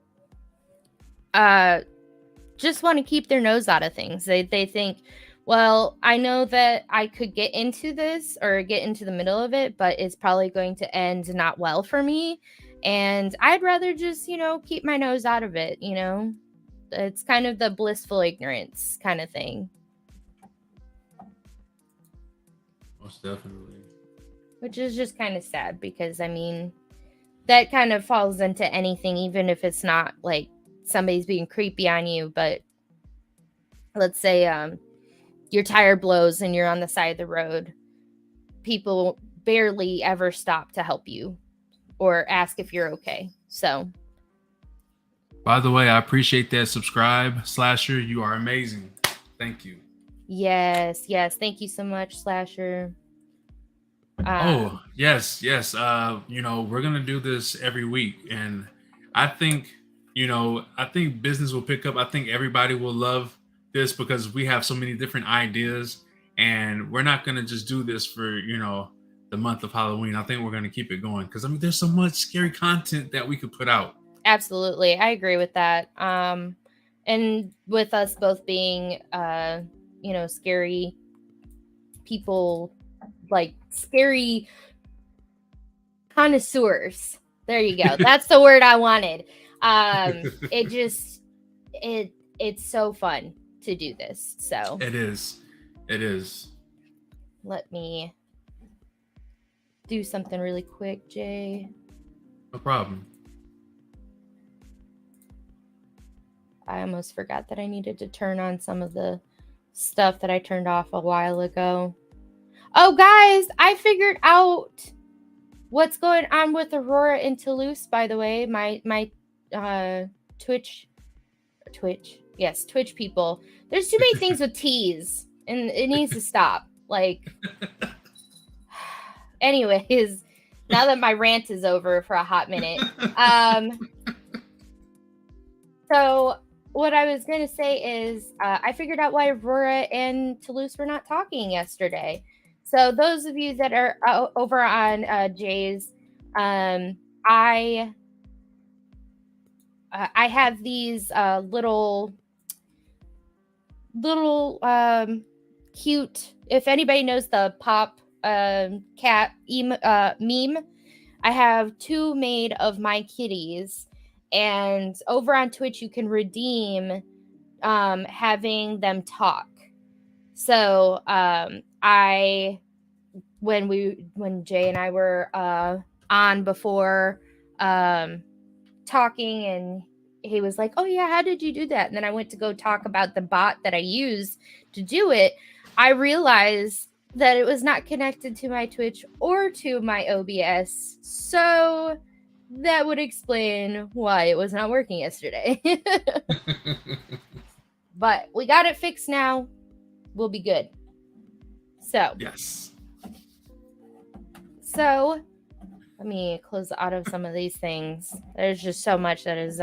Speaker 2: just want to keep their nose out of things. They think, well, I know that I could get into this or get into the middle of it, but it's probably going to end not well for me. And I'd rather just, keep my nose out of it, It's kind of the blissful ignorance kind of thing.
Speaker 1: Most definitely.
Speaker 2: Which is just kind of sad because, that kind of falls into anything, even if it's not like somebody's being creepy on you. But let's say your tire blows and you're on the side of the road. People barely ever stop to help you or ask if you're okay. So,
Speaker 1: by the way, I appreciate that. Subscribe, Slasher. You are amazing. Thank you.
Speaker 2: Yes. Thank you so much, Slasher.
Speaker 1: Yes. We're gonna do this every week, and I think business will pick up. I think everybody will love this because we have so many different ideas, and we're not gonna just do this for the month of Halloween. I think we're gonna keep it going because there's so much scary content that we could put out.
Speaker 2: Absolutely, I agree with that. And with us both being scary people, like scary connoisseurs. There you go. That's the word I wanted. It's so fun to do this. So
Speaker 1: it is.
Speaker 2: Let me do something really quick, Jay.
Speaker 1: No problem.
Speaker 2: I almost forgot that I needed to turn on some of the stuff that I turned off a while ago. Oh, guys, I figured out what's going on with Aurora and Toulouse, by the way. My Twitch people. There's too many things with T's, and it needs to stop. Like, anyways, now that my rant is over for a hot minute. So what I was going to say is I figured out why Aurora and Toulouse were not talking yesterday. So those of you that are over on Jay's, I have these little cute. If anybody knows the pop cat meme, I have 2 made of my kitties, and over on Twitch you can redeem having them talk. So when Jay and I were on before talking, and he was like, oh yeah, how did you do that? And then I went to go talk about the bot that I use to do it. I realized that it was not connected to my Twitch or to my OBS. So that would explain why it was not working yesterday. But we got it fixed now. We'll be good. So.
Speaker 1: Yes.
Speaker 2: So, let me close out of some of these things. There's just so much that is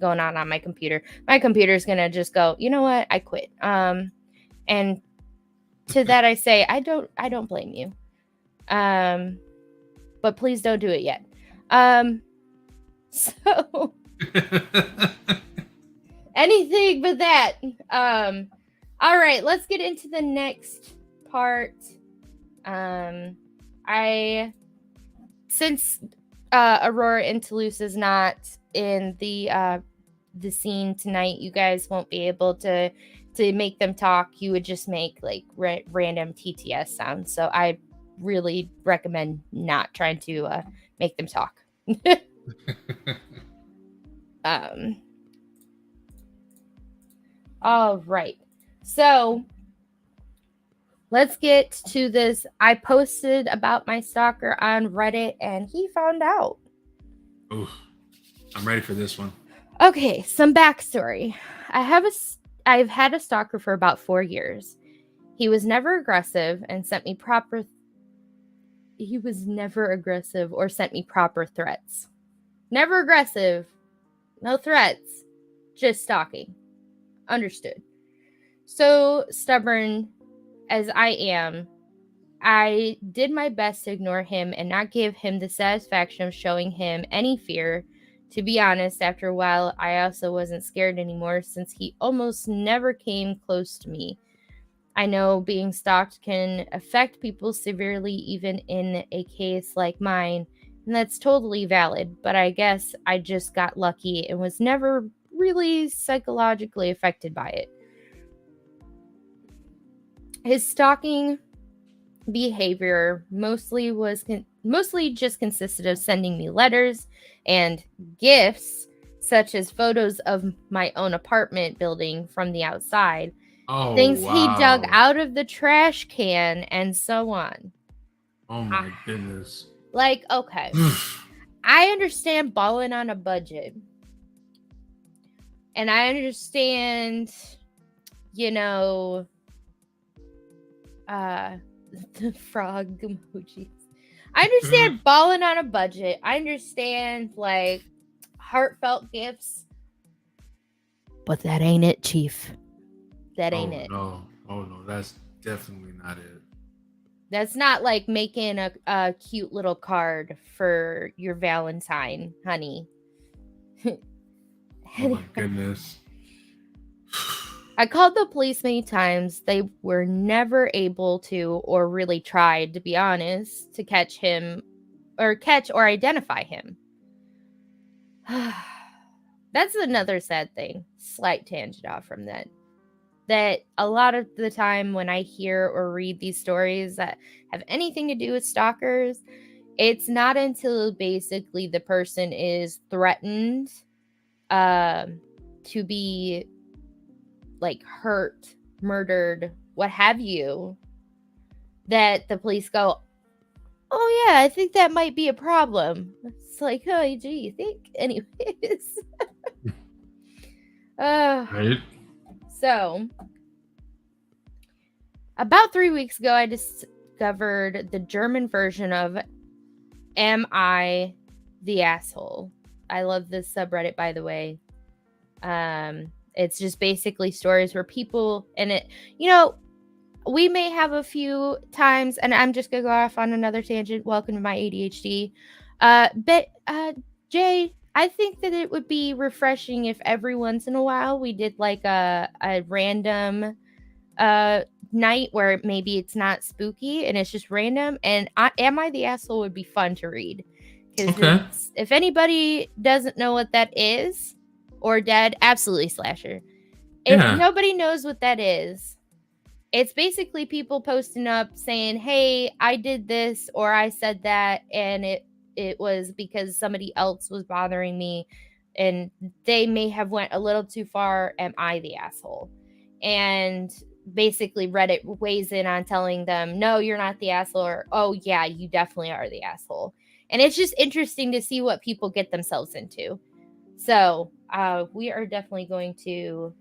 Speaker 2: going on my computer. My computer's gonna just go, you know what? I quit. And to that I say, I don't blame you. But please don't do it yet. So anything but that. All right, let's get into the next part. Since Aurora and Toulouse is not in the scene tonight, you guys won't be able to make them talk. You would just make like random TTS sounds. So I really recommend not trying to make them talk. All right. So let's get to this. I posted about my stalker on Reddit and he found out.
Speaker 1: Ooh, I'm ready for this one.
Speaker 2: Okay, some backstory. I've had a stalker for about 4 years. He was never aggressive and sent me proper or sent me proper threats. Never aggressive, no threats, just stalking. Understood. So stubborn as I am, I did my best to ignore him and not give him the satisfaction of showing him any fear. To be honest, after a while, I also wasn't scared anymore since he almost never came close to me. I know being stalked can affect people severely, even in a case like mine, and that's totally valid, but I guess I just got lucky and was never really psychologically affected by it. His stalking behavior mostly just consisted of sending me letters and gifts, such as photos of my own apartment building from the outside, things he dug out of the trash can, and so on.
Speaker 1: Oh my goodness.
Speaker 2: Like, okay, I understand balling on a budget, and I understand, the frog emojis. I understand balling on a budget. I understand, like, heartfelt gifts. But that ain't it, Chief. That ain't it.
Speaker 1: Oh, no. That's definitely not it.
Speaker 2: That's not like making a cute little card for your Valentine, honey.
Speaker 1: Oh, my goodness.
Speaker 2: I called the police many times. They were never able to, or really tried, to be honest, to catch or identify him. That's another sad thing. Slight tangent off from that. That a lot of the time when I hear or read these stories that have anything to do with stalkers, it's not until basically the person is threatened to be like hurt, murdered, what have you, that the police go, oh yeah, I think that might be a problem. It's like, oh gee, you think? Anyways.
Speaker 1: Right.
Speaker 2: So about 3 weeks ago, I discovered the German version of Am I the Asshole? I love this subreddit, by the way. It's just basically stories where people, and it, we may have a few times, and I'm just gonna go off on another tangent. Welcome to my ADHD. But Jay, I think that it would be refreshing if every once in a while we did like a random night where maybe it's not spooky and it's just random. And Am I the Asshole would be fun to read. Because if anybody doesn't know what that is, or dead, absolutely slasher. If nobody knows what that is, it's basically people posting up saying, hey, I did this or I said that, and it was because somebody else was bothering me and they may have went a little too far. Am I the asshole? And basically Reddit weighs in on telling them, no, you're not the asshole, or oh yeah, you definitely are the asshole. And it's just interesting to see what people get themselves into. So we are definitely going to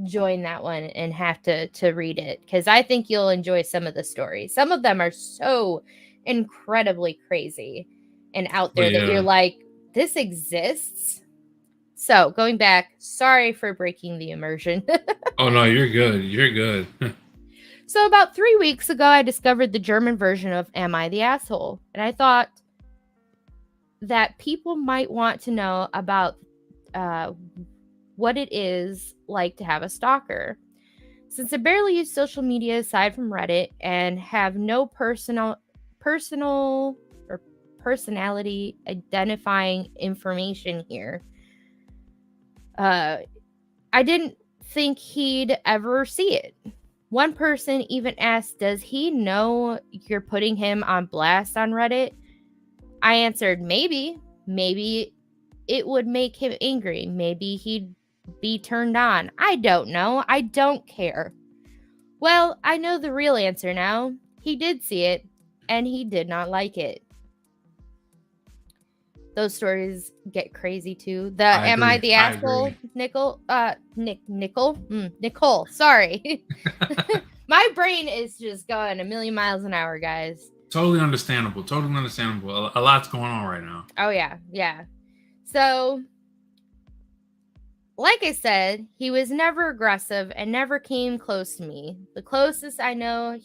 Speaker 2: join that one and have to read it, because I think you'll enjoy some of the stories. Some of them are so incredibly crazy and out there that you're like, this exists. So going back, sorry for breaking the immersion.
Speaker 1: Oh no, you're good.
Speaker 2: So about 3 weeks ago, I discovered the German version of Am I the Asshole? And I thought that people might want to know about what it is like to have a stalker. Since I barely use social media aside from Reddit and have no personal or personality identifying information here, I didn't think he'd ever see it. One person even asked, does he know you're putting him on blast on Reddit? I answered, maybe it would make him angry. Maybe he'd be turned on. I don't know. I don't care. Well, I know the real answer now. He did see it, and he did not like it. Those stories get crazy too. Am I the asshole? Nicole, Nicole, sorry. My brain is just going a million miles an hour, guys.
Speaker 1: Totally understandable. A lot's going on right now.
Speaker 2: Oh, yeah. So, like I said, he was never aggressive and never came close to me. The closest I know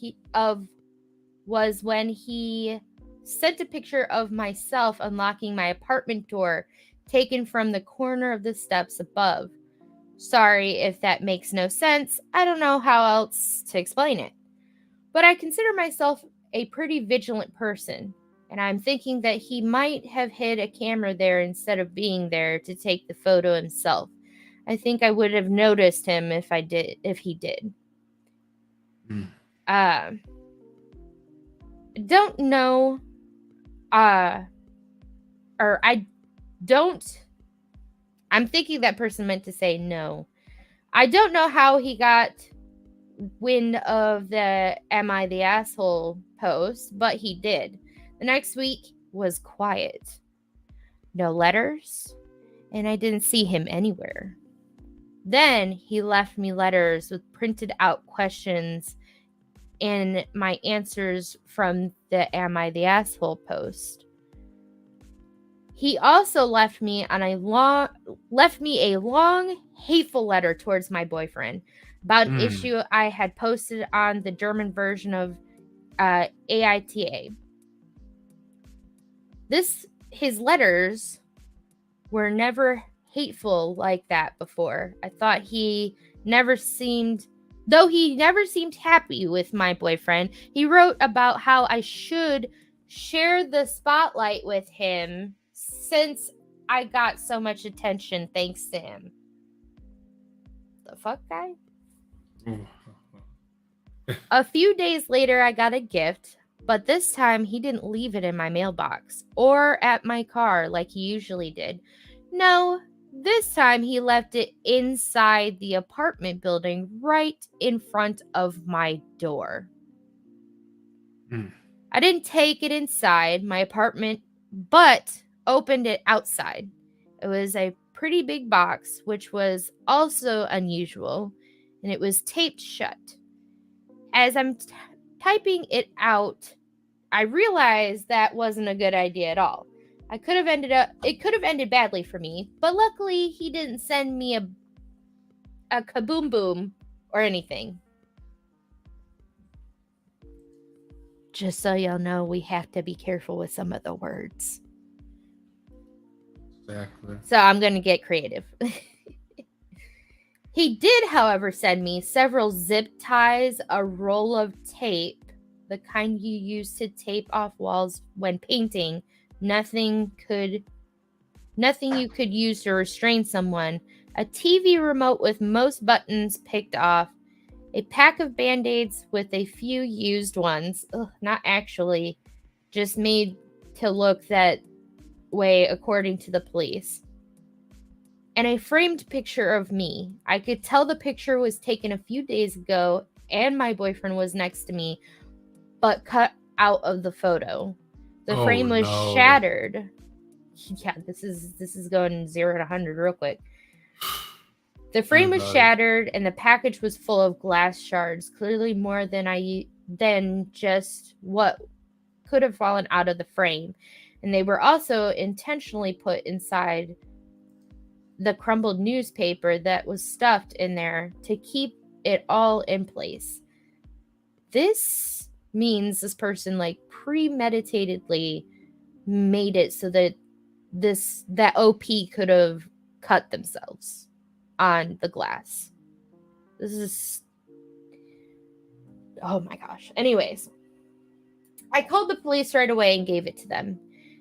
Speaker 2: was when he sent a picture of myself unlocking my apartment door, taken from the corner of the steps above. Sorry if that makes no sense. I don't know how else to explain it. But I consider myself a pretty vigilant person, and I'm thinking that he might have hid a camera there instead of being there to take the photo himself. I think I would have noticed him if he did. Don't know. I'm thinking that person meant to say no. I don't know how he got wind of the Am I the Asshole post, but he did. The next week was quiet. No letters, and I didn't see him anywhere. Then he left me letters with printed out questions and my answers from the Am I the Asshole post. He also left me a long, hateful letter towards my boyfriend about an issue I had posted on the German version of AITA. His letters were never hateful like that before. I thought he never seemed happy with my boyfriend. He wrote about how I should share the spotlight with him since I got so much attention thanks to him. The fuck, guy? A few days later, I got a gift, but this time he didn't leave it in my mailbox or at my car like he usually did. No, this time he left it inside the apartment building right in front of my door. I didn't take it inside my apartment, but opened it outside. It was a pretty big box, which was also unusual, and it was taped shut. As I'm typing it out, I realized that wasn't a good idea at all. It could have ended badly for me, but luckily he didn't send me a kaboom boom or anything. Just so y'all know, we have to be careful with some of the words.
Speaker 1: Exactly.
Speaker 2: So I'm going to get creative. He did, however, send me several zip ties, a roll of tape, the kind you use to tape off walls when painting, nothing you could use to restrain someone, a TV remote with most buttons picked off, a pack of Band-Aids with a few used ones, not actually, just made to look that way according to the police, and a framed picture of me. I could tell the picture was taken a few days ago and my boyfriend was next to me, but cut out of the photo. The frame was shattered. Yeah, this is going 0 to 100 real quick. The frame was shattered and the package was full of glass shards, clearly more than just what could have fallen out of the frame. And they were also intentionally put inside the crumbled newspaper that was stuffed in there to keep it all in place. This means this person premeditatedly made it so that that OP could have cut themselves on the glass. This is, oh my gosh. Anyways, I called the police right away and gave it to them.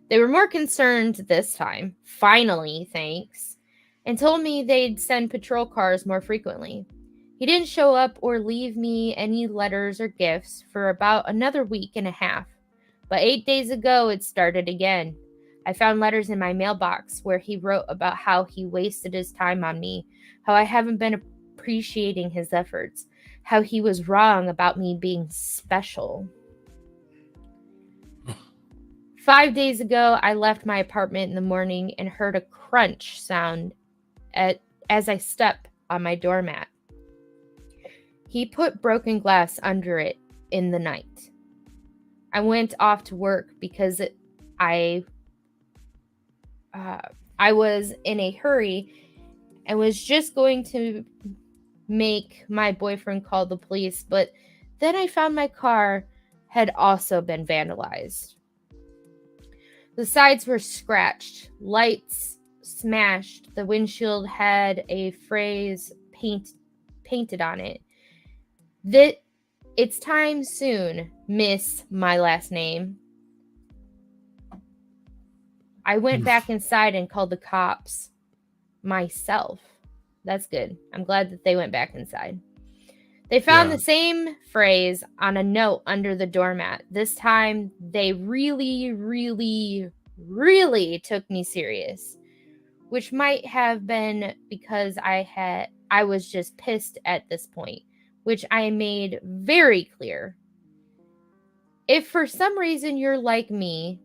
Speaker 2: They were more concerned this time, finally, thanks, and told me they'd send patrol cars more frequently. He didn't show up or leave me any letters or gifts for about another week and a half. But 8 days ago, it started again. I found letters in my mailbox where he wrote about how he wasted his time on me, how I haven't been appreciating his efforts, how he was wrong about me being special. 5 days ago, I left my apartment in the morning and heard a crunch sound as I step on my doormat. He put broken glass under it in the night. I went off to work because I was in a hurry and was just going to make my boyfriend call the police, but then I found my car had also been vandalized. The sides were scratched, lights smashed, the windshield had a phrase painted on it. That it's time soon, Miss my last name. I went back inside and called the cops myself. That's good. I'm glad that they went back inside. They found the same phrase on a note under the doormat. This time, they really, really, really took me serious, which might have been because I was just pissed at this point, which I made very clear. If for some reason you're like me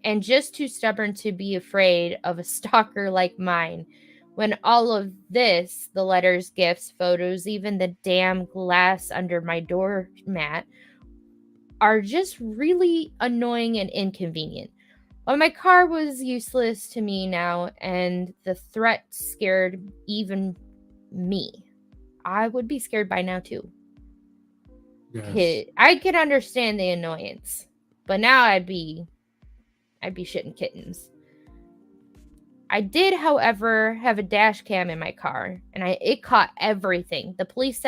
Speaker 2: and just too stubborn to be afraid of a stalker like mine, when all of this, the letters, gifts, photos, even the damn glass under my doormat, are just really annoying and inconvenient. Well, my car was useless to me now, and the threat scared even me. I would be scared by now too. Yes. I could understand the annoyance, but now I'd be shitting kittens. I did, however, have a dash cam in my car, and it caught everything. The police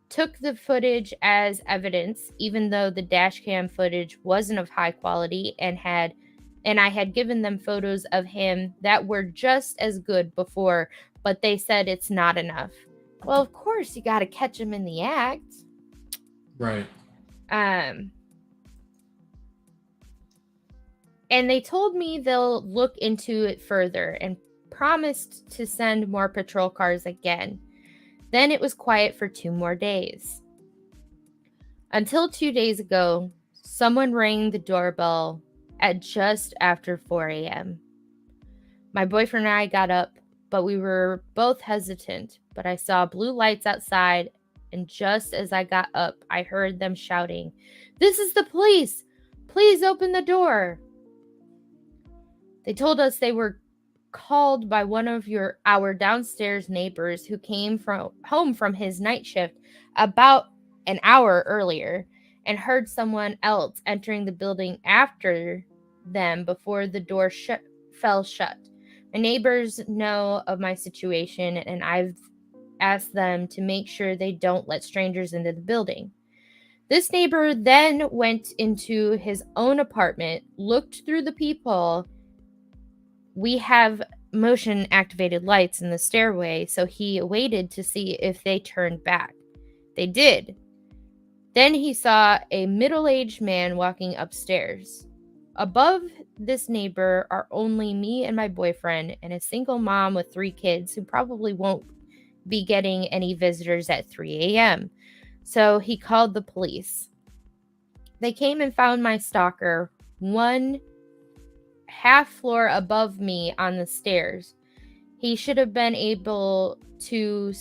Speaker 2: took the footage as evidence, even though the dash cam footage wasn't of high quality, and I had given them photos of him that were just as good before, but they said it's not enough. Well, of course, you got to catch him in the act.
Speaker 1: Right.
Speaker 2: And they told me they'll look into it further and promised to send more patrol cars again. Then it was quiet for 2 more days. Until 2 days ago, someone rang the doorbell at just after 4 a.m. My boyfriend and I got up, but we were both hesitant. But I saw blue lights outside, and just as I got up, I heard them shouting, "This is the police! Please open the door!" They told us they were called by one of our downstairs neighbors who came home from his night shift about an hour earlier and heard someone else entering the building after them before the door fell shut. My neighbors know of my situation, and I've asked them to make sure they don't let strangers into the building. This neighbor then went into his own apartment, looked through the peephole. We have motion activated lights in the stairway, so he waited to see if they turned back. They did. Then he saw a middle-aged man walking upstairs. Above this neighbor are only me and my boyfriend and a single mom with 3 kids who probably won't be getting any visitors at 3 a.m. So he called the police. They came and found my stalker 1 half floor above me on the stairs. He should have been able to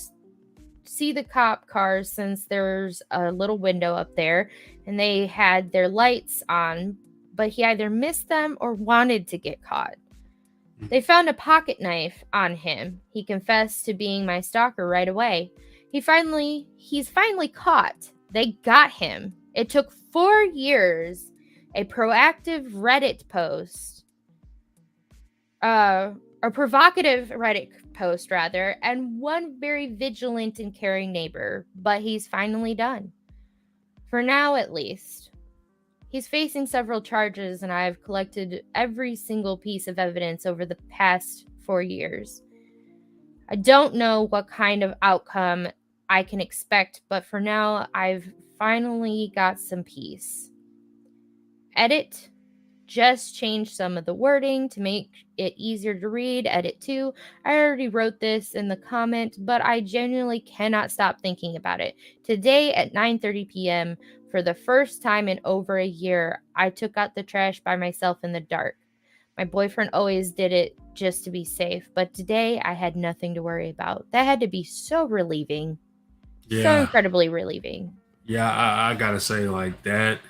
Speaker 2: see the cop cars since there's a little window up there and they had their lights on, but he either missed them or wanted to get caught. They found a pocket knife on him. He confessed to being my stalker right away. He's finally caught. They got him. It took 4 years, a proactive Reddit post, a provocative Reddit post rather, and 1 very vigilant and caring neighbor, but he's finally done. For now, at least. He's facing several charges, and I've collected every single piece of evidence over the past 4 years. I don't know what kind of outcome I can expect, but for now, I've finally got some peace. Edit, just changed some of the wording to make it easier to read. Edit 2. I already wrote this in the comment, but I genuinely cannot stop thinking about it. Today at 9:30 p.m., for the first time in over a year, I took out the trash by myself in the dark. My boyfriend always did it just to be safe, but today I had nothing to worry about. That had to be so relieving.
Speaker 1: Yeah.
Speaker 2: So incredibly relieving.
Speaker 1: Yeah, I gotta say, like, that,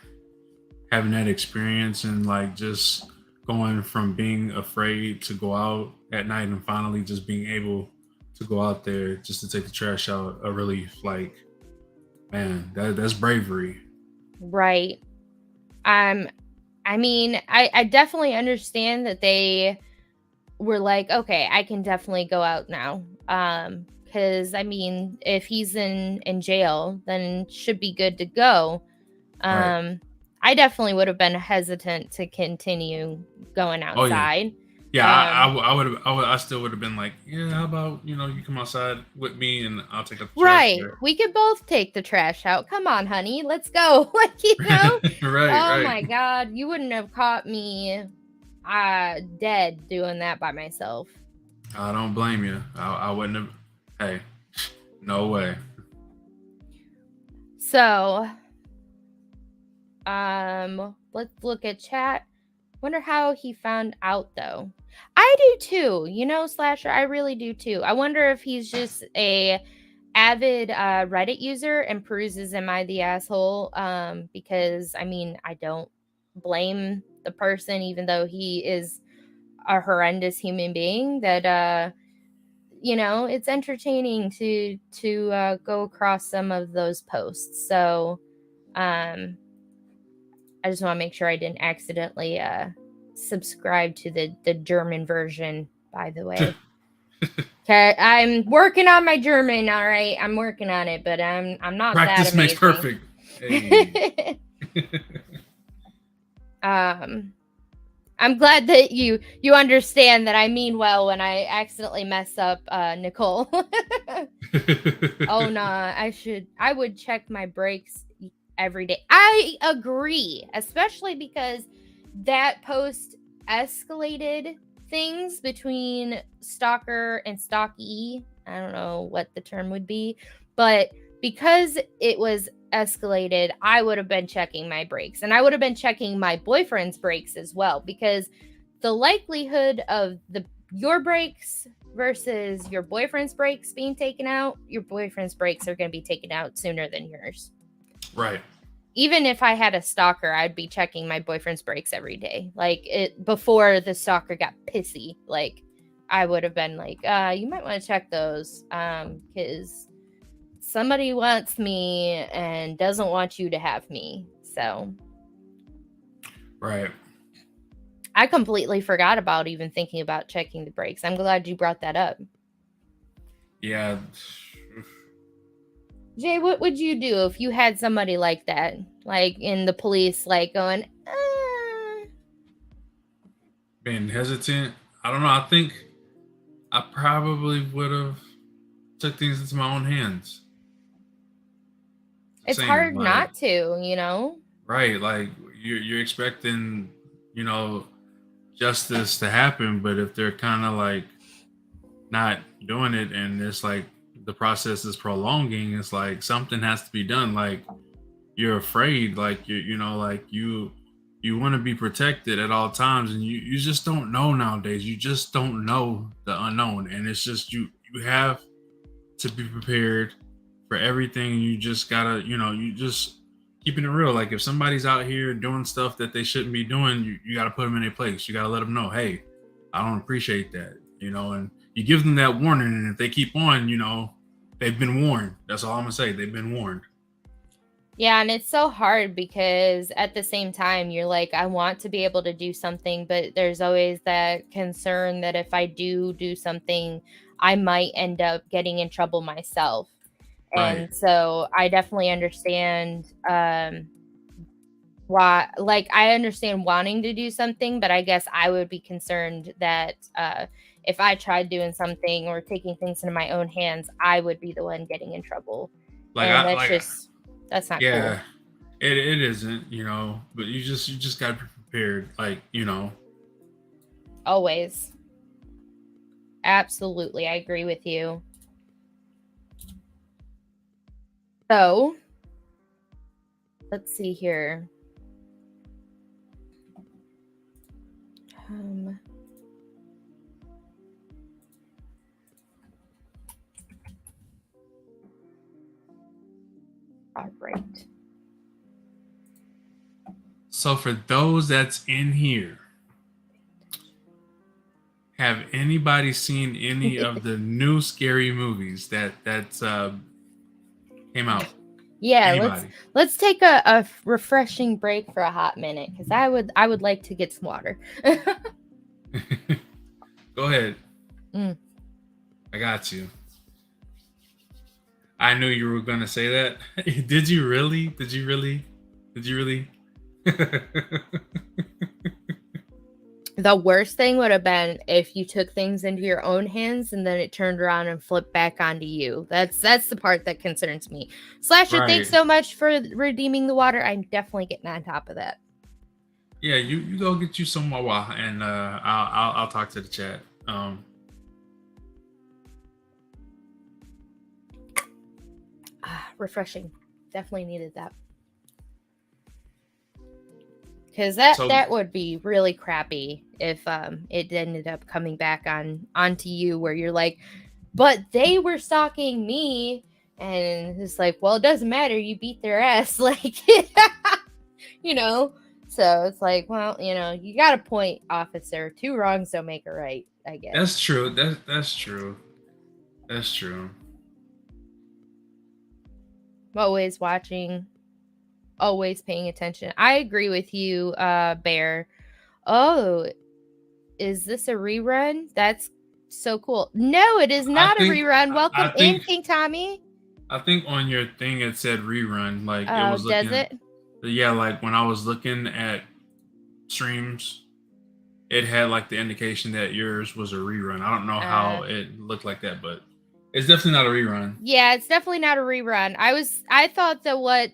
Speaker 1: having that experience and like just going from being afraid to go out at night and finally just being able to go out there just to take the trash out, a relief. Like, man, that's bravery.
Speaker 2: Right. I mean, I definitely understand that they were like, okay, I can definitely go out now. Because I mean, if he's in jail, then should be good to go.
Speaker 1: Right.
Speaker 2: I definitely would have been hesitant to continue going
Speaker 1: Oh yeah.
Speaker 2: outside.
Speaker 1: Yeah, I still would have been like, yeah, how about, you come outside with me and I'll take up the trash
Speaker 2: Right.
Speaker 1: there.
Speaker 2: We could both take the trash out. Come on, honey. Let's go.
Speaker 1: Right,
Speaker 2: Oh
Speaker 1: right.
Speaker 2: my God. You wouldn't have caught me dead doing that by myself.
Speaker 1: I don't blame you. I wouldn't have. Hey, no way.
Speaker 2: So, let's look at chat. Wonder how he found out though. I do too, Slasher. I really do too. I wonder if he's just a avid Reddit user and peruses "Am I the asshole?" Because I mean, I don't blame the person, even though he is a horrendous human being. That it's entertaining to go across some of those posts. So, I just want to make sure I didn't accidentally subscribe to the German version, by the way. Okay, I'm working on my German, all right. I'm working on it, but I'm not
Speaker 1: Practice
Speaker 2: that amazing.
Speaker 1: makes perfect. Hey.
Speaker 2: I'm glad that you understand that I mean well when I accidentally mess up Nicole. Oh nah, I would check my brakes every day. I agree, especially because that post escalated things between stalker and stalkee. I don't know what the term would be, but because it was escalated, I would have been checking my brakes, and I would have been checking my boyfriend's brakes as well, because the likelihood of your brakes versus your boyfriend's brakes being taken out, your boyfriend's brakes are going to be taken out sooner than yours.
Speaker 1: Right.
Speaker 2: Even if I had a stalker, I'd be checking my boyfriend's brakes every day. Like, before the stalker got pissy, like, I would have been like, you might want to check those, because somebody wants me and doesn't want you to have me. So,
Speaker 1: right.
Speaker 2: I completely forgot about even thinking about checking the brakes. I'm glad you brought that up.
Speaker 1: Yeah.
Speaker 2: Jay, what would you do if you had somebody like that, like in the police, like going,
Speaker 1: Being hesitant? I don't know. I think I probably would have took things into my own hands.
Speaker 2: It's hard not to,
Speaker 1: Right. Like, you're expecting, justice to happen, but if they're kind of like not doing it and it's like the process is prolonging, it's like something has to be done. Like, you're afraid, like you want to be protected at all times, and you just don't know nowadays. You just don't know the unknown, and it's just you have to be prepared for everything. You just gotta, you just keeping it real. Like, if somebody's out here doing stuff that they shouldn't be doing, you got to put them in their place. You got to let them know, hey, I don't appreciate that, and you give them that warning. And if they keep on, they've been warned. That's all I'm gonna say. They've been warned.
Speaker 2: Yeah, and it's so hard because at the same time, you're like, I want to be able to do something, but there's always that concern that if I do something, I might end up getting in trouble myself.
Speaker 1: Right.
Speaker 2: And so I definitely understand why, like, I understand wanting to do something, but I guess I would be concerned that if I tried doing something or taking things into my own hands, I would be the one getting in trouble.
Speaker 1: Like,
Speaker 2: and that's not
Speaker 1: yeah,
Speaker 2: cool.
Speaker 1: it isn't, but you just got to be prepared. Like,
Speaker 2: Always. Absolutely. I agree with you. So, let's see here. All right.
Speaker 1: So for those that's in here, have anybody seen any of the new scary movies that came out?
Speaker 2: Yeah,
Speaker 1: Anybody?
Speaker 2: let's take a refreshing break for a hot minute because I would like to get some water.
Speaker 1: Go ahead. I got you. I knew you were gonna say that. Did you really? Did you really?
Speaker 2: The worst thing would have been if you took things into your own hands and then it turned around and flipped back onto you. That's the part that concerns me. Slasher,
Speaker 1: Right.
Speaker 2: Thanks so much for redeeming the water. I'm definitely getting on top of that.
Speaker 1: Yeah, you go get you some wawa, and I'll talk to the chat.
Speaker 2: Refreshing. Definitely needed that. Because that would be really crappy if it ended up coming back onto you where you're like, but they were stalking me, and it's like, well, it doesn't matter, you beat their ass, like, so it's like, well, you got a point, officer. 2 wrongs don't make it right, I guess.
Speaker 1: That's true. That's true. That's true.
Speaker 2: Always watching, always paying attention. I agree with you, Bear. Oh, is this a rerun? That's so cool. No, it is not a rerun. Welcome in, King Tommy.
Speaker 1: I think on your thing it said rerun. Like it was looking.
Speaker 2: Does it?
Speaker 1: Yeah, like when I was looking at streams, it had like the indication that yours was a rerun. I don't know how it looked like that, but it's definitely not a rerun.
Speaker 2: Yeah, it's definitely not a rerun. I thought that what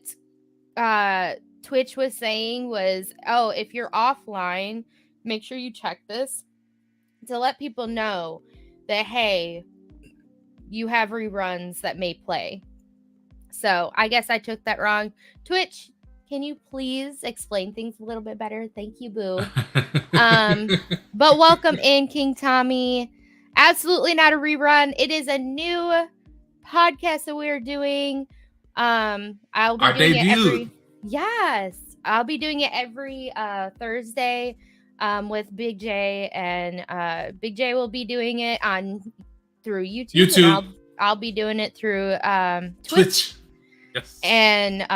Speaker 2: Twitch was saying was, oh, if you're offline, make sure you check this to let people know that, hey, you have reruns that may play. So I guess I took that wrong. Twitch, can you please explain things a little bit better? Thank you, boo. But welcome in, King Tommy. Absolutely not a rerun. It is a new podcast that we're doing. I'll be doing it I'll be doing it every Thursday with Big J, and Big J will be doing it through YouTube. And I'll be doing it through Twitch.
Speaker 1: Yes.
Speaker 2: And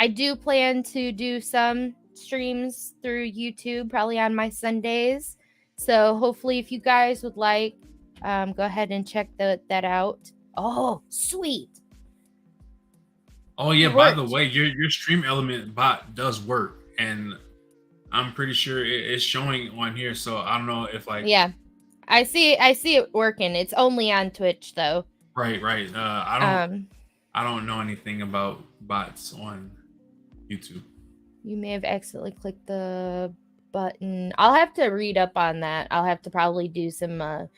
Speaker 2: I do plan to do some streams through YouTube, probably on my Sundays. So hopefully, if you guys would like, go ahead and check that out. Oh, sweet.
Speaker 1: Oh yeah, by the way, your stream element bot does work, and I'm pretty sure it's showing on here. So I don't know if
Speaker 2: yeah, I see it working. It's only on Twitch though.
Speaker 1: Right. I don't know anything about bots on YouTube.
Speaker 2: You may have accidentally clicked the button. I'll have to read up on that. I'll have to probably do some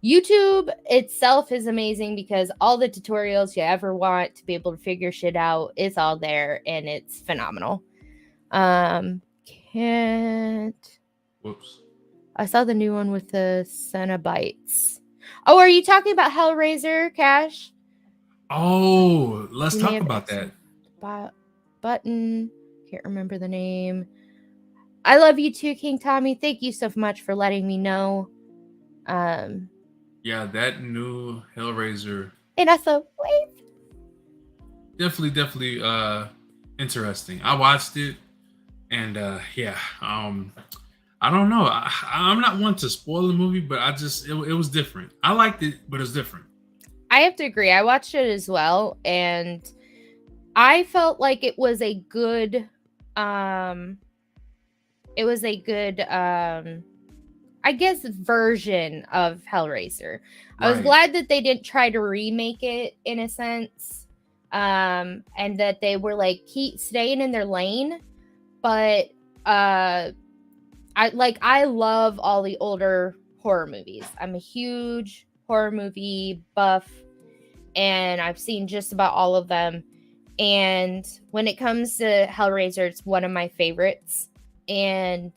Speaker 2: YouTube itself is amazing because all the tutorials you ever want to be able to figure shit out, it's all there and it's phenomenal.
Speaker 1: Whoops.
Speaker 2: I saw the new one with the Cenobites. Oh, are you talking about Hellraiser, Cash?
Speaker 1: Oh, let's talk about that.
Speaker 2: Button. Can't remember the name. I love you too, King Tommy. Thank you so much for letting me know.
Speaker 1: Yeah, that new Hellraiser.
Speaker 2: And also,
Speaker 1: Definitely interesting. I watched it, and yeah, I don't know. I'm not one to spoil the movie, but it was different. I liked it, but it was different.
Speaker 2: I have to agree. I watched it as well, and I felt like it was a good I guess version of Hellraiser. Right. I was glad that they didn't try to remake it in a sense, and that they were like keep staying in their lane, but I love all the older horror movies. I'm a huge horror movie buff, and I've seen just about all of them. And when it comes to Hellraiser, it's one of my favorites. And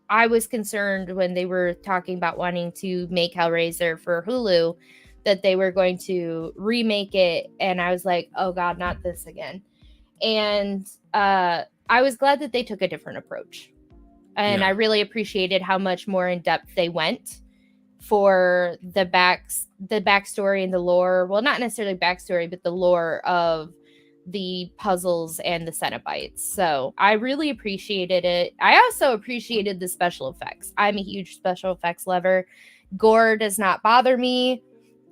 Speaker 2: I was concerned when they were talking about wanting to make Hellraiser for Hulu that they were going to remake it. And I was like, oh God, not this again. And I was glad that they took a different approach. And I really appreciated how much more in depth they went for the backstory and the lore. Well, not necessarily backstory, but the lore of the puzzles and the Cenobites. So I really appreciated it. I also appreciated the special effects. I'm a huge special effects lover. Gore does not bother me.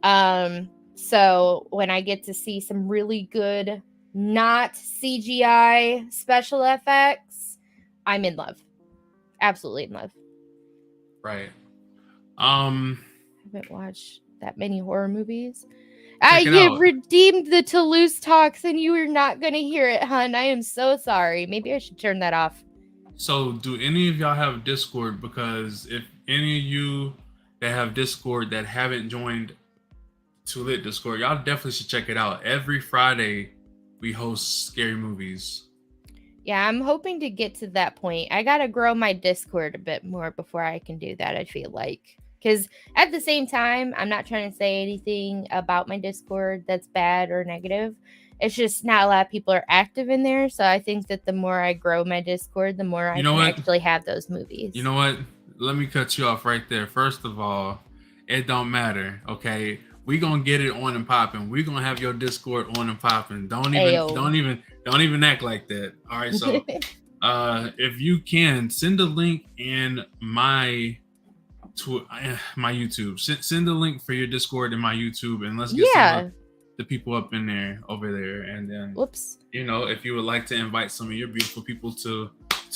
Speaker 2: So when I get to see some really good, not CGI special effects, I'm in love. Absolutely in love.
Speaker 1: Right.
Speaker 2: I haven't watched that many horror movies.
Speaker 1: You
Speaker 2: redeemed the Toulouse talks and you were not going to hear it, hun. I am so sorry. Maybe I should turn that off.
Speaker 1: So do any of y'all have Discord? Because if any of you that have Discord that haven't joined Too Lit Discord, y'all definitely should check it out. Every Friday, we host scary movies.
Speaker 2: Yeah, I'm hoping to get to that point. I got to grow my Discord a bit more before I can do that, I feel like. Because at the same time, I'm not trying to say anything about my Discord that's bad or negative. It's just not a lot of people are active in there. So I think that the more I grow my Discord, the more I can actually have those movies.
Speaker 1: You know what? Let me cut you off right there. First of all, it don't matter, okay? We gonna get it on and popping. We gonna have your Discord on and popping. Don't even act like that. All right, so if you can send a link in my YouTube. Send the link for your Discord in my YouTube, and let's get some of the people up in there over there. And then, if you would like to invite some of your beautiful people to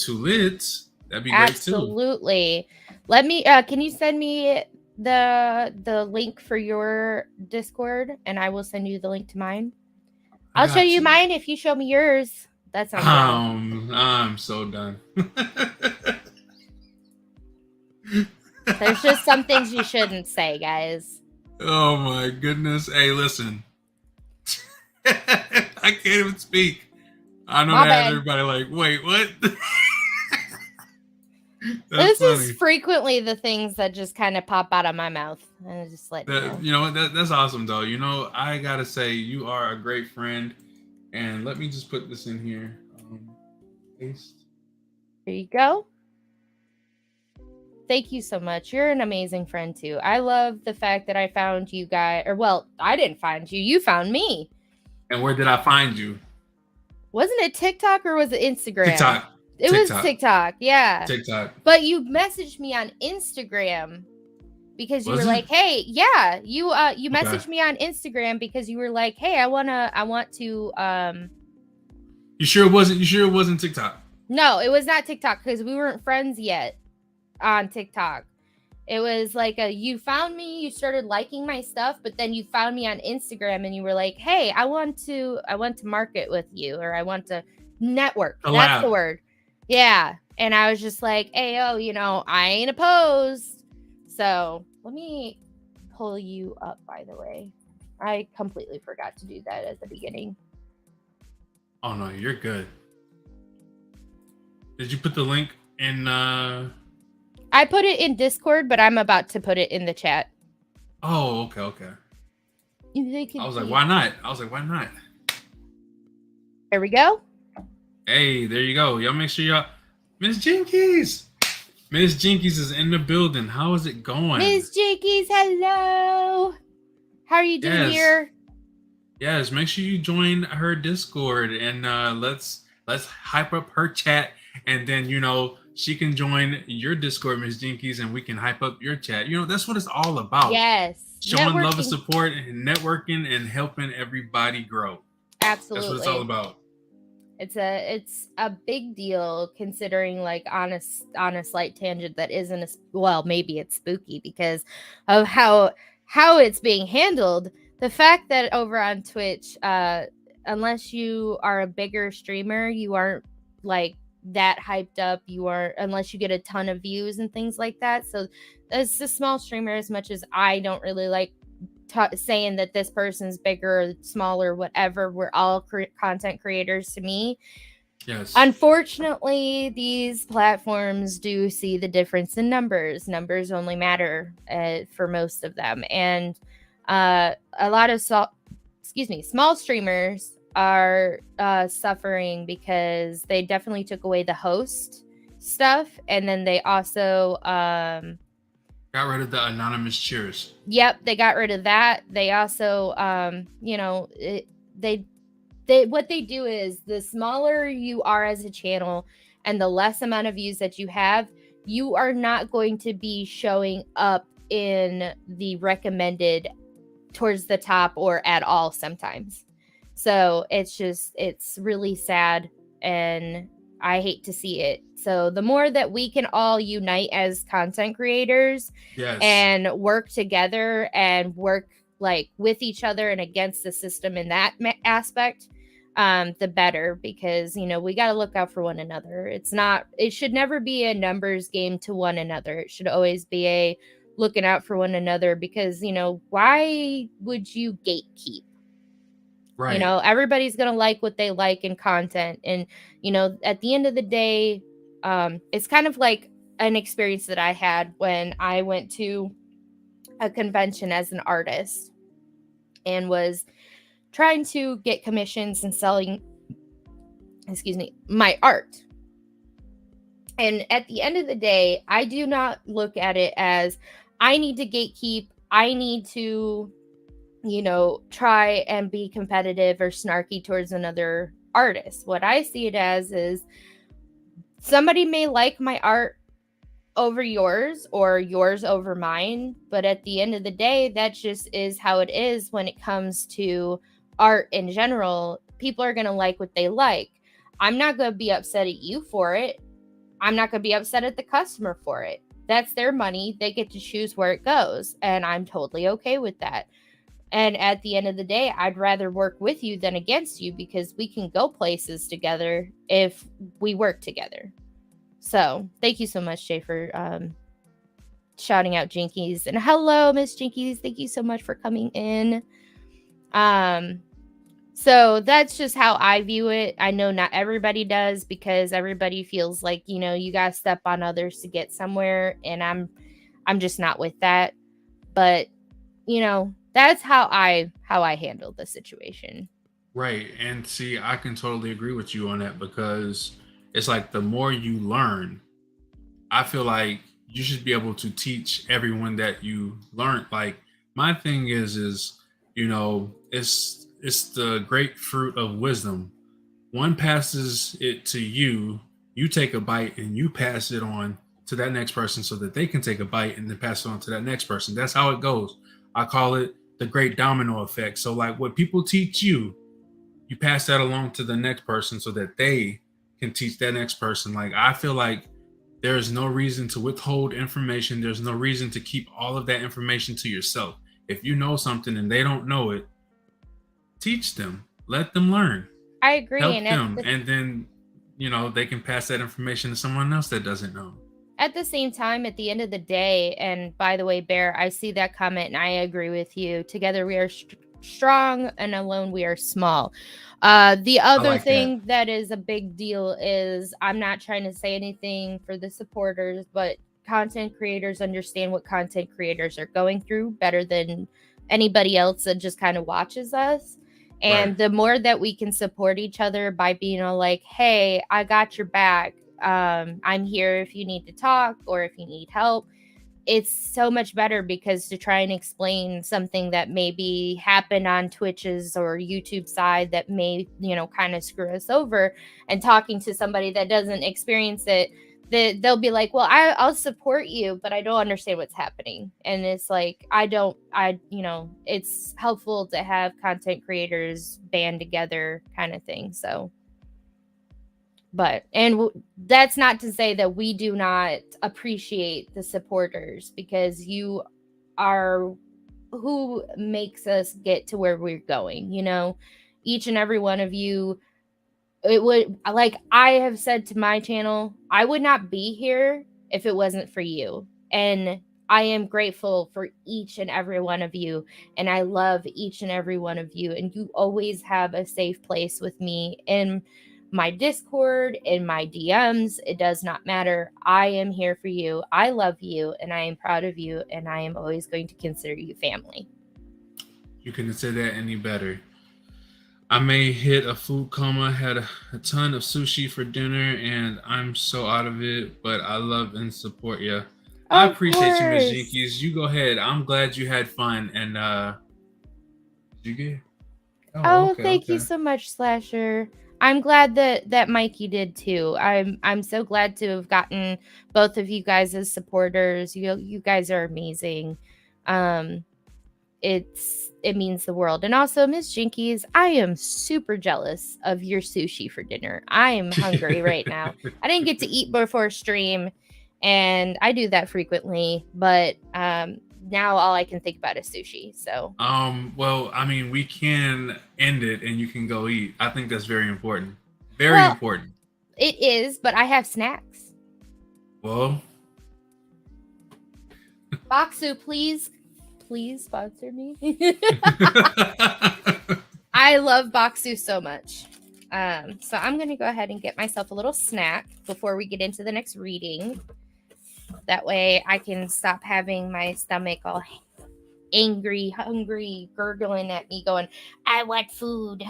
Speaker 1: Lit, that'd be great too.
Speaker 2: Absolutely. Let me. Can you send me the link for your Discord, and I will send you the link to mine. I'll show you mine if you show me yours. That sounds good.
Speaker 1: I'm so done.
Speaker 2: There's just some things you shouldn't say, guys.
Speaker 1: Oh my goodness. Hey, listen. I can't even speak. I know that has everybody like, wait, what?
Speaker 2: This is frequently the things that just kind of pop out of my mouth. And just let
Speaker 1: you know. That's awesome, though. You know, I gotta say, you are a great friend. And let me just put this in here. Paste.
Speaker 2: There you go. Thank you so much. You're an amazing friend, too. I love the fact that I found you guys. Or, well, I didn't find you. You found me.
Speaker 1: And where did I find you?
Speaker 2: Wasn't it TikTok or was it Instagram?
Speaker 1: TikTok.
Speaker 2: It was TikTok, yeah.
Speaker 1: TikTok.
Speaker 2: But you messaged me on Instagram because you were like, hey, yeah. You messaged me on Instagram because you were like, hey, I want to
Speaker 1: You sure it wasn't TikTok?
Speaker 2: No, it was not TikTok because we weren't friends yet on TikTok. It was like you found me, you started liking my stuff, but then you found me on Instagram and you were like, hey, I want to market with you, or I want to network. That's the word. Yeah. And I was just like, hey, I ain't opposed. So let me pull you up, by the way. I completely forgot to do that at the beginning.
Speaker 1: Oh no, you're good. Did you put the link in
Speaker 2: I put it in Discord, but I'm about to put it in the chat.
Speaker 1: Oh, okay. I was like, why not?
Speaker 2: There we go.
Speaker 1: Hey, there you go. Y'all make sure y'all... Miss Jinkies is in the building. How is it going?
Speaker 2: Miss Jinkies, hello. How are you doing here?
Speaker 1: Yes, make sure you join her Discord and let's hype up her chat, and then she can join your Discord, Miss Jinkies, and we can hype up your chat. That's what it's all about.
Speaker 2: Yes.
Speaker 1: Showing love and support and networking and helping everybody grow.
Speaker 2: Absolutely.
Speaker 1: That's what it's all about.
Speaker 2: It's a big deal, considering, like, on a slight tangent that isn't maybe it's spooky because of how it's being handled. The fact that over on Twitch, unless you are a bigger streamer, you aren't like that hyped up. You are, unless you get a ton of views and things like that. So as a small streamer, as much as I don't really like saying that this person's bigger or smaller, whatever, we're all content creators to me.
Speaker 1: Yes.
Speaker 2: Unfortunately, these platforms do see the difference in numbers. Numbers only matter for most of them. And a lot of small streamers are suffering because they definitely took away the host stuff. And then they also
Speaker 1: got rid of the anonymous cheers.
Speaker 2: Yep, they got rid of that. They also, what they do is, the smaller you are as a channel and the less amount of views that you have, you are not going to be showing up in the recommended towards the top or at all sometimes. So it's really sad, and I hate to see it. So the more that we can all unite as content creators,
Speaker 1: yes,
Speaker 2: and work together and work like with each other and against the system in that aspect, the better, because, we got to look out for one another. It should never be a numbers game to one another. It should always be a looking out for one another, because, why would you gatekeep?
Speaker 1: right.
Speaker 2: Everybody's going to like what they like in content. And, at the end of the day, it's kind of like an experience that I had when I went to a convention as an artist and was trying to get commissions and selling, my art. And at the end of the day, I do not look at it as I need to gatekeep. I need to, try and be competitive or snarky towards another artist. What I see it as is, somebody may like my art over yours or yours over mine, but at the end of the day, that just is how it is when it comes to art in general. People are going to like what they like. I'm not going to be upset at you for it. I'm not going to be upset at the customer for it. That's their money. They get to choose where it goes, and I'm totally okay with that. And at the end of the day, I'd rather work with you than against you, because we can go places together if we work together. So thank you so much, Jay, for shouting out Jinkies. And hello, Miss Jinkies. Thank you so much for coming in. So that's just how I view it. I know not everybody does, because everybody feels like, you got to step on others to get somewhere. And I'm just not with that. But, that's how I handle the situation.
Speaker 1: Right. And see, I can totally agree with you on that, because it's like the more you learn, I feel like you should be able to teach everyone that you learned. Like, my thing is it's the grapefruit of wisdom. One passes it to you, you take a bite, and you pass it on to that next person so that they can take a bite and then pass it on to that next person. That's how it goes. I call it the great domino effect. So like, what people teach you, you pass that along to the next person so that they can teach that next person. Like, I feel like there is no reason to withhold information. There's no reason to keep all of that information to yourself. If you know something and they don't know it, teach them, let them learn.
Speaker 2: I agree.
Speaker 1: Help them. And then, they can pass that information to someone else that doesn't know.
Speaker 2: At the same time, at the end of the day, and by the way, Bear, I see that comment and I agree with you. Together we are strong, and alone we are small. The other thing that is a big deal is, I'm not trying to say anything for the supporters, but content creators understand what content creators are going through better than anybody else that just kind of watches us. And right. The more that we can support each other by being all like, hey, I got your back. I'm here if you need to talk or if you need help. It's so much better, because to try and explain something that maybe happened on Twitch's or YouTube side that may, kind of screw us over, and talking to somebody that doesn't experience it, they'll be like, well, I'll support you, but I don't understand what's happening. And it's like, it's helpful to have content creators band together kind of thing. So, that's not to say that we do not appreciate the supporters, because you are who makes us get to where we're going. Each and every one of you It would, like I have said to my channel, I would not be here if it wasn't for you. And I am grateful for each and every one of you. And I love each and every one of you. And you always have a safe place with me in my Discord, in my DMs. It does not matter. I am here for you. I love you. And I am proud of you. And I am always going to consider you family.
Speaker 1: You couldn't say that any better. I may hit a food coma, had a ton of sushi for dinner, and I'm so out of it, but I love and support you. I appreciate you, Miss Jinkies. You go ahead. I'm glad you had fun. And did you get?
Speaker 2: Okay, thank you so much, Slasher. I'm glad that Mikey did too. I'm so glad to have gotten both of you guys as supporters. You guys are amazing. It means the world. And also, Miss Jinkies, I am super jealous of your sushi for dinner. I am hungry right now. I didn't get to eat before stream, and I do that frequently, but now all I can think about is sushi. So
Speaker 1: well, I mean, we can end it and you can go eat. I think that's very important. Very important.
Speaker 2: It is, but I have snacks.
Speaker 1: Well,
Speaker 2: Baksu, please sponsor me. I love Baksu so much. So I'm going to go ahead and get myself a little snack before we get into the next reading. That way I can stop having my stomach all angry, hungry, gurgling at me going, I want food.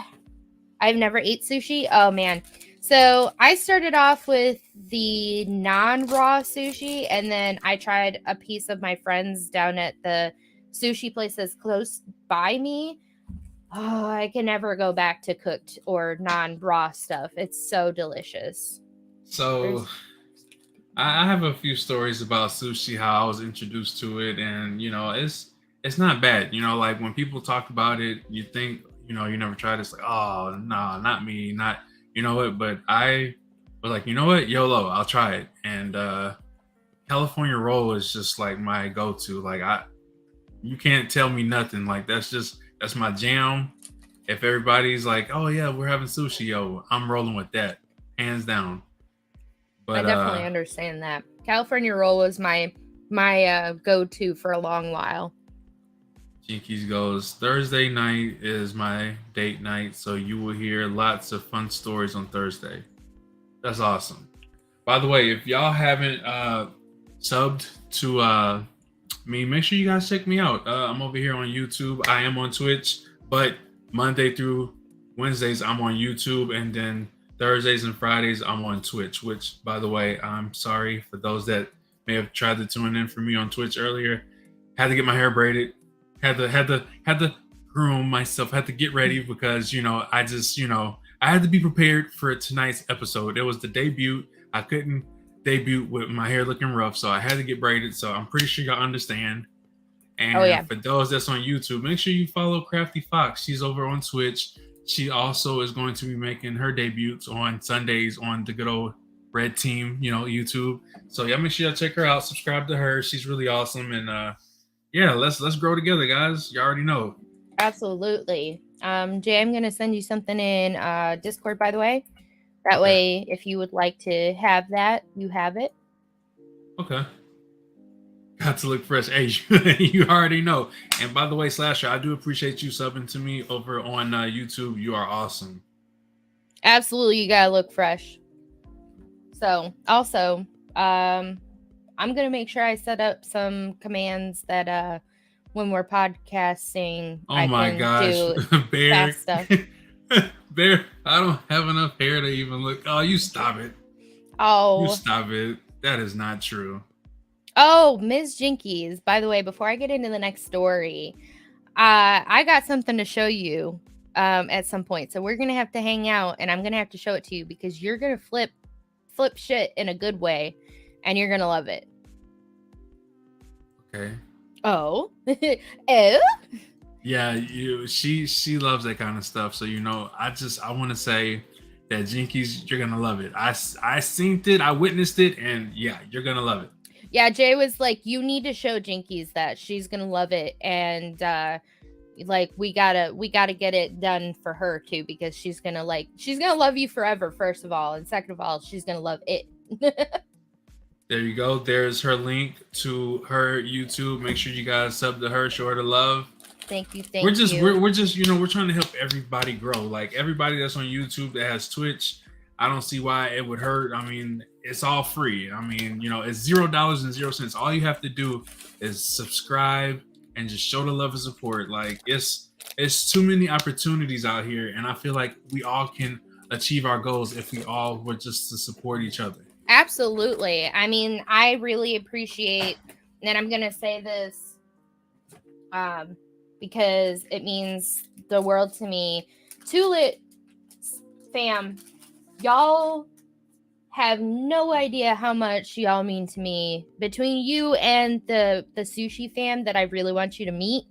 Speaker 2: I've never ate sushi. Oh, man. So I started off with the non-raw sushi, and then I tried a piece of my friend's down at the sushi place that's close by me. Oh, I can never go back to cooked or non-raw stuff. It's so delicious.
Speaker 1: So I have a few stories about sushi, how I was introduced to it, and it's not bad. Like when people talk about it, you think, you never tried it. It's like, oh no, not me, not what, but I was like, YOLO, I'll try it. And California roll is just like my go-to. Like you can't tell me nothing. Like that's my jam. If everybody's like, oh yeah, we're having sushi, yo, I'm rolling with that, hands down. But
Speaker 2: I definitely understand that. California roll was my go-to for a long while.
Speaker 1: Jinkies goes, Thursday night is my date night, so you will hear lots of fun stories on Thursday. That's awesome. By the way, if y'all haven't subbed to me, make sure you guys check me out. I'm over here on YouTube. I am on Twitch, but Monday through Wednesdays I'm on YouTube, and then Thursdays and Fridays I'm on Twitch, which, by the way, I'm sorry for those that may have tried to tune in for me on Twitch earlier. Had to get my hair braided. Had to groom myself. Had to get ready because I just I had to be prepared for tonight's episode. It was the debut. I couldn't debut with my hair looking rough, so I had to get braided. So I'm pretty sure y'all understand. And for those that's on YouTube, make sure you follow Crafty Fox. She's over on Twitch. She also is going to be making her debuts on Sundays on the good old Red Team, YouTube. So yeah, make sure y'all check her out. Subscribe to her. She's really awesome. And yeah, let's grow together, guys. You already know.
Speaker 2: Absolutely. Jay, I'm gonna send you something in Discord, by the way. That way, if you would like to have that, you have it.
Speaker 1: Okay. Got to look fresh. Hey, you already know. And by the way, Slasher, I do appreciate you subbing to me over on YouTube. You are awesome.
Speaker 2: Absolutely, you gotta look fresh. So, also, I'm going to make sure I set up some commands that when we're podcasting,
Speaker 1: I can do Bear.
Speaker 2: Fast stuff.
Speaker 1: Bear, I don't have enough hair to even look. Oh, you stop it.
Speaker 2: Oh.
Speaker 1: You stop it. That is not true.
Speaker 2: Oh, Ms. Jinkies. By the way, before I get into the next story, I got something to show you at some point. So we're going to have to hang out, and I'm going to have to show it to you because you're going to flip shit in a good way. And you're gonna love it.
Speaker 1: Okay.
Speaker 2: Oh. Oh.
Speaker 1: Yeah, she loves that kind of stuff. So I want to say that Jinkies, you're gonna love it. I seen it, I witnessed it, and yeah, you're gonna love it.
Speaker 2: Yeah, Jay was like, you need to show Jinkies that. She's gonna love it. And Like we gotta get it done for her too, because she's gonna love you forever, first of all, and second of all, she's gonna love it.
Speaker 1: There you go. There's her link to her YouTube. Make sure you guys sub to her, show her the love.
Speaker 2: Thank you.
Speaker 1: We're just we're trying to help everybody grow. Like everybody that's on YouTube that has Twitch, I don't see why it would hurt. I mean, it's all free. I mean, it's $0.00. All you have to do is subscribe and just show the love and support. Like it's too many opportunities out here, and I feel like we all can achieve our goals if we all were just to support each other.
Speaker 2: Absolutely. I mean, I really appreciate, and I'm gonna say this because it means the world to me. Lit fam, y'all have no idea how much y'all mean to me. Between you and the sushi fam that I really want you to meet,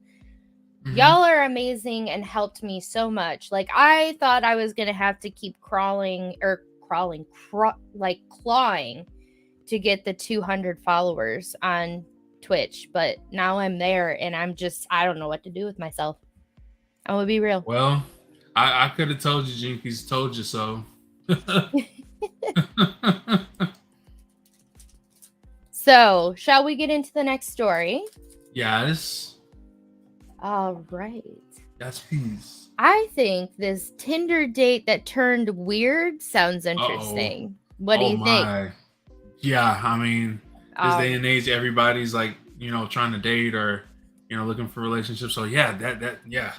Speaker 2: y'all are amazing and helped me so much. Like I thought I was gonna have to keep clawing to get the 200 followers on Twitch, but now I'm there and I don't know what to do with myself. I'm gonna be real.
Speaker 1: Well, I could have told you, Jinkies, told you so.
Speaker 2: So, shall we get into the next story?
Speaker 1: Yes.
Speaker 2: All right.
Speaker 1: Yes, please.
Speaker 2: I think this Tinder date that turned weird sounds interesting. What do you think?
Speaker 1: Yeah, I mean, this day and age, everybody's like, trying to date or, looking for relationships. So yeah, yeah.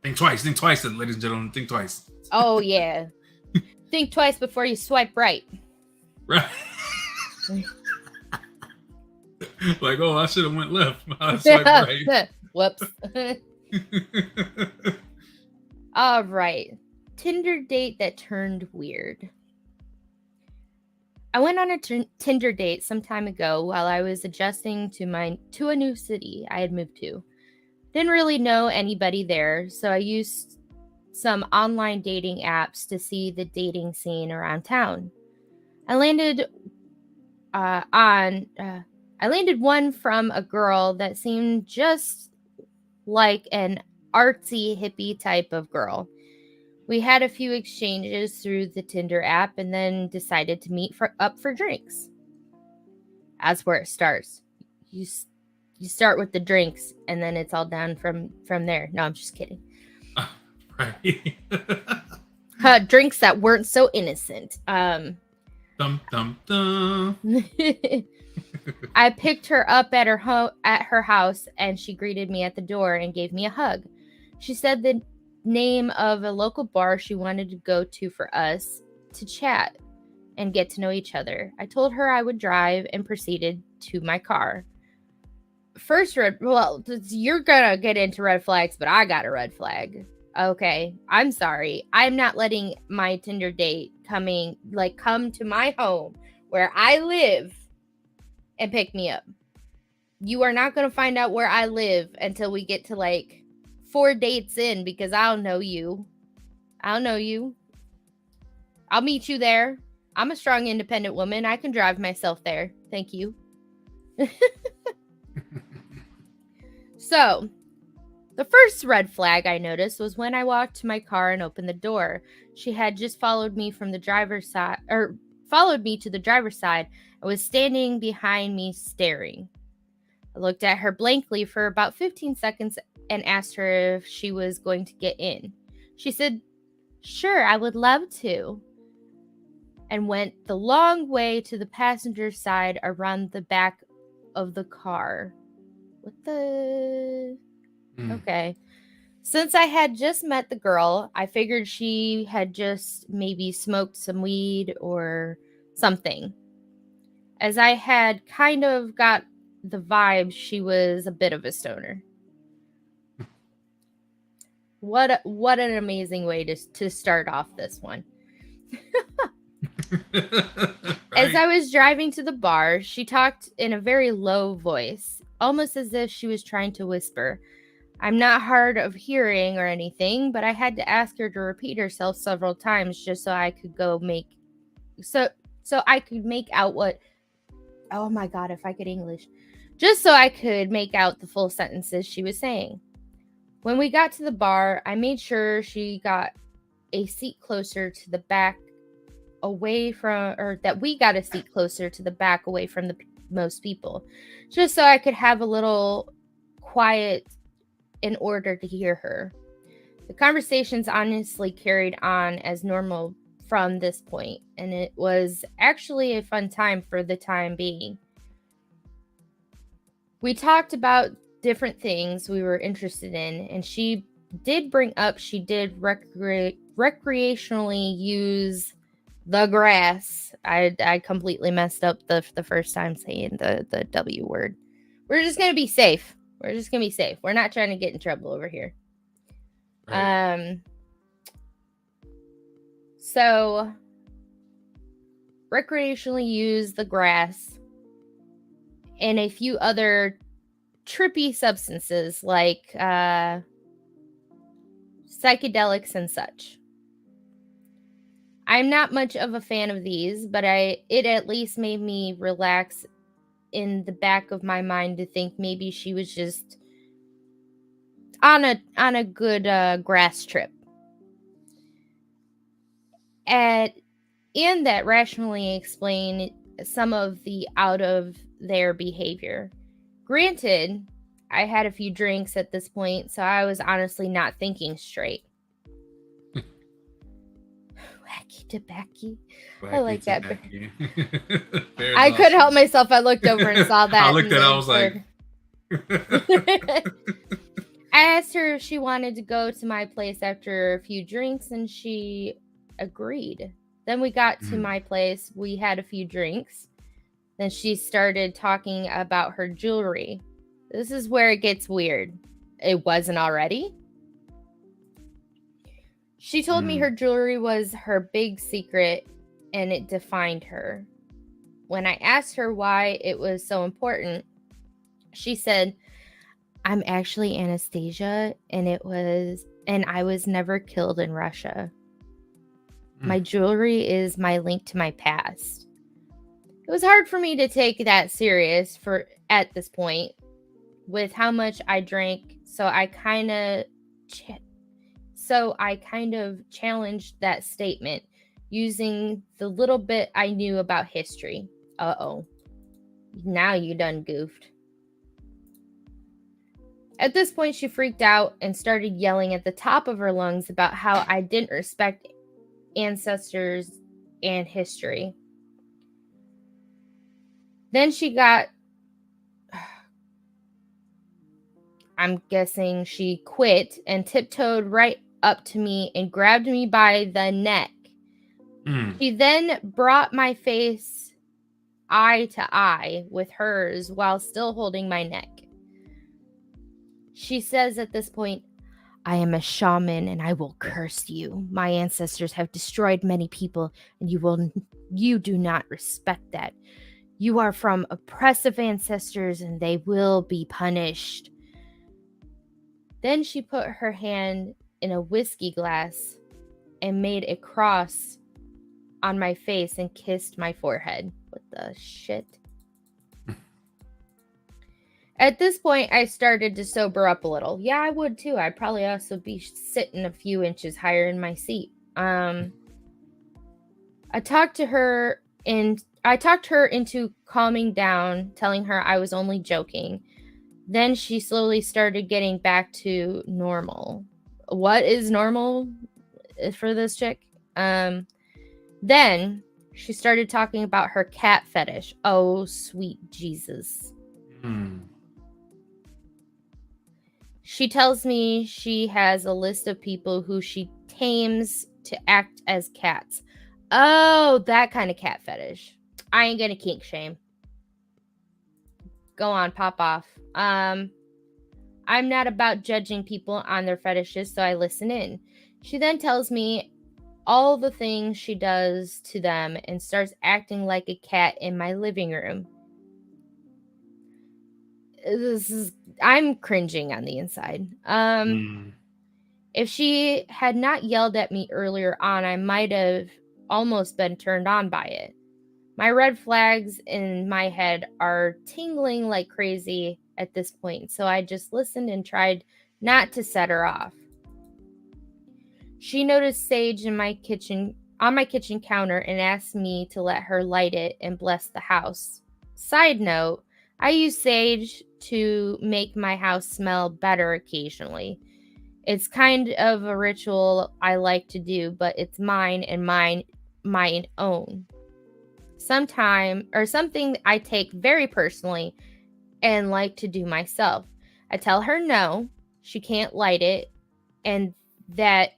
Speaker 1: Think twice, ladies and gentlemen. Think twice.
Speaker 2: Oh yeah. Think twice before you swipe right.
Speaker 1: Right. Like, I should have went left. I swiped right.
Speaker 2: Whoops. All right. Tinder date that turned weird. I went on a Tinder date some time ago while I was adjusting to a new city I had moved to. Didn't really know anybody there, so I used some online dating apps to see the dating scene around town. I landed one from a girl that seemed just like an artsy hippie type of girl. We had a few exchanges through the Tinder app and then decided to meet up for drinks. That's where it starts. You start with the drinks and then it's all down from there. No, I'm just kidding.
Speaker 1: Right.
Speaker 2: Drinks that weren't so innocent.
Speaker 1: Dum dum dum.
Speaker 2: I picked her up at her house and she greeted me at the door and gave me a hug. She said the name of a local bar she wanted to go to for us to chat and get to know each other. I told her I would drive and proceeded to my car. You're gonna get into red flags, but I got a red flag. Okay, I'm sorry. I'm not letting my Tinder date come to my home where I live and pick me up. You are not going to find out where I live until we get to 4 dates in, because I don't know you. I'll meet you there. I'm a strong, independent woman. I can drive myself there. Thank you. So, the first red flag I noticed was when I walked to my car and opened the door. She had just followed me to the driver's side and was standing behind me staring. I looked at her blankly for about 15 seconds and asked her if she was going to get in. She said, "Sure, I would love to," and went the long way to the passenger side around the back of the car. What the... Okay. Since I had just met the girl, I figured she had just maybe smoked some weed or something. As I had kind of got the vibe, she was a bit of a stoner. What an amazing way to start off this one.
Speaker 1: Right.
Speaker 2: As I was driving to the bar, she talked in a very low voice, almost as if she was trying to whisper. I'm not hard of hearing or anything, but I had to ask her to repeat herself several times just so I could make out what... Oh my God, if I could English. Just so I could make out the full sentences she was saying. When we got to the bar, I made sure she got a seat closer to the back away from, or that we got a seat closer to the back away from the most people, just so I could have a little quiet in order to hear her. The conversations honestly carried on as normal from this point, and it was actually a fun time for the time being. We talked about different things we were interested in, and she did bring up she did recreationally use the grass. I completely messed up the first time saying the W word. We're just gonna be safe. We're not trying to get in trouble over here.
Speaker 1: Right.
Speaker 2: So recreationally use the grass and a few other trippy substances like psychedelics and such. I'm not much of a fan of these, but it at least made me relax in the back of my mind to think maybe she was just on a good grass trip. And that rationally explain some of the out of their behavior. Granted, I had a few drinks at this point, so I was honestly not thinking straight. Wacky tobacco. I like that. I couldn't help myself. I looked over and saw that.
Speaker 1: I looked at it, I was like...
Speaker 2: I asked her if she wanted to go to my place after a few drinks, and she agreed. Then we got to my place. We had a few drinks. Then she started talking about her jewelry. This is where it gets weird. It wasn't already. She told me her jewelry was her big secret and it defined her. When I asked her why it was so important, she said, "I'm actually Anastasia and I was never killed in Russia. My jewelry is my link to my past." It was hard for me to take that serious at this point with how much I drank, so I kind of challenged that statement using the little bit I knew about history. Uh-oh. Now you done goofed. At this point, she freaked out and started yelling at the top of her lungs about how I didn't respect ancestors and history. Then she I'm guessing she quit and tiptoed right up to me and grabbed me by the neck. She then brought my face eye to eye with hers while still holding my neck. She says at this point, "I am a shaman and I will curse you. My ancestors have destroyed many people and you do not respect that. You are from oppressive ancestors and they will be punished." Then she put her hand in a whiskey glass and made a cross on my face and kissed my forehead. What the shit? At this point, I started to sober up a little. Yeah, I would too. I'd probably also be sitting a few inches higher in my seat. I talked her into calming down, telling her I was only joking. Then she slowly started getting back to normal. What is normal for this chick? Then she started talking about her cat fetish. Oh, sweet Jesus. She tells me she has a list of people who she tames to act as cats. Oh, that kind of cat fetish. I ain't gonna kink shame. Go on, pop off. I'm not about judging people on their fetishes, so I listen in. She then tells me all the things she does to them and starts acting like a cat in my living room. I'm cringing on the inside. If she had not yelled at me earlier on, I might have almost been turned on by it. My red flags in my head are tingling like crazy at this point, so I just listened and tried not to set her off. She noticed sage on my kitchen counter and asked me to let her light it and bless the house. Side note, I use sage to make my house smell better occasionally. It's kind of a ritual I like to do, but it's mine and mine own. Something I take very personally and like to do myself. I tell her no, she can't light it, and that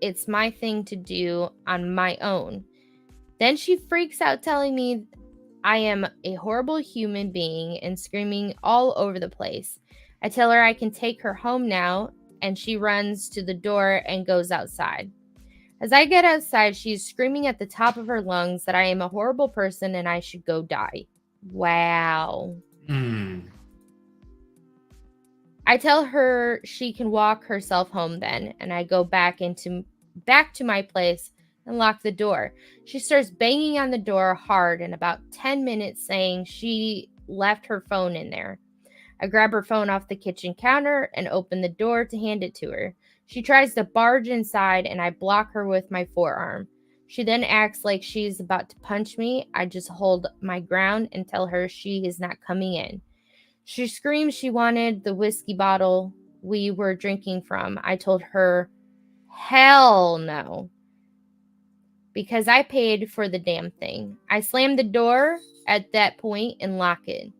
Speaker 2: it's my thing to do on my own. Then she freaks out telling me I am a horrible human being and screaming all over the place. I tell her I can take her home now, and she runs to the door and goes outside. As I get outside, she's screaming at the top of her lungs that I am a horrible person and I should go die. Wow. I tell her she can walk herself home then, and I go back to my place and lock the door. She starts banging on the door hard in about 10 minutes, saying she left her phone in there. I grab her phone off the kitchen counter and open the door to hand it to her. She tries to barge inside, and I block her with my forearm. She then acts like she's about to punch me. I just hold my ground and tell her she is not coming in. She screams she wanted the whiskey bottle we were drinking from. I told her, hell no, because I paid for the damn thing. I slam the door at that point and lock it.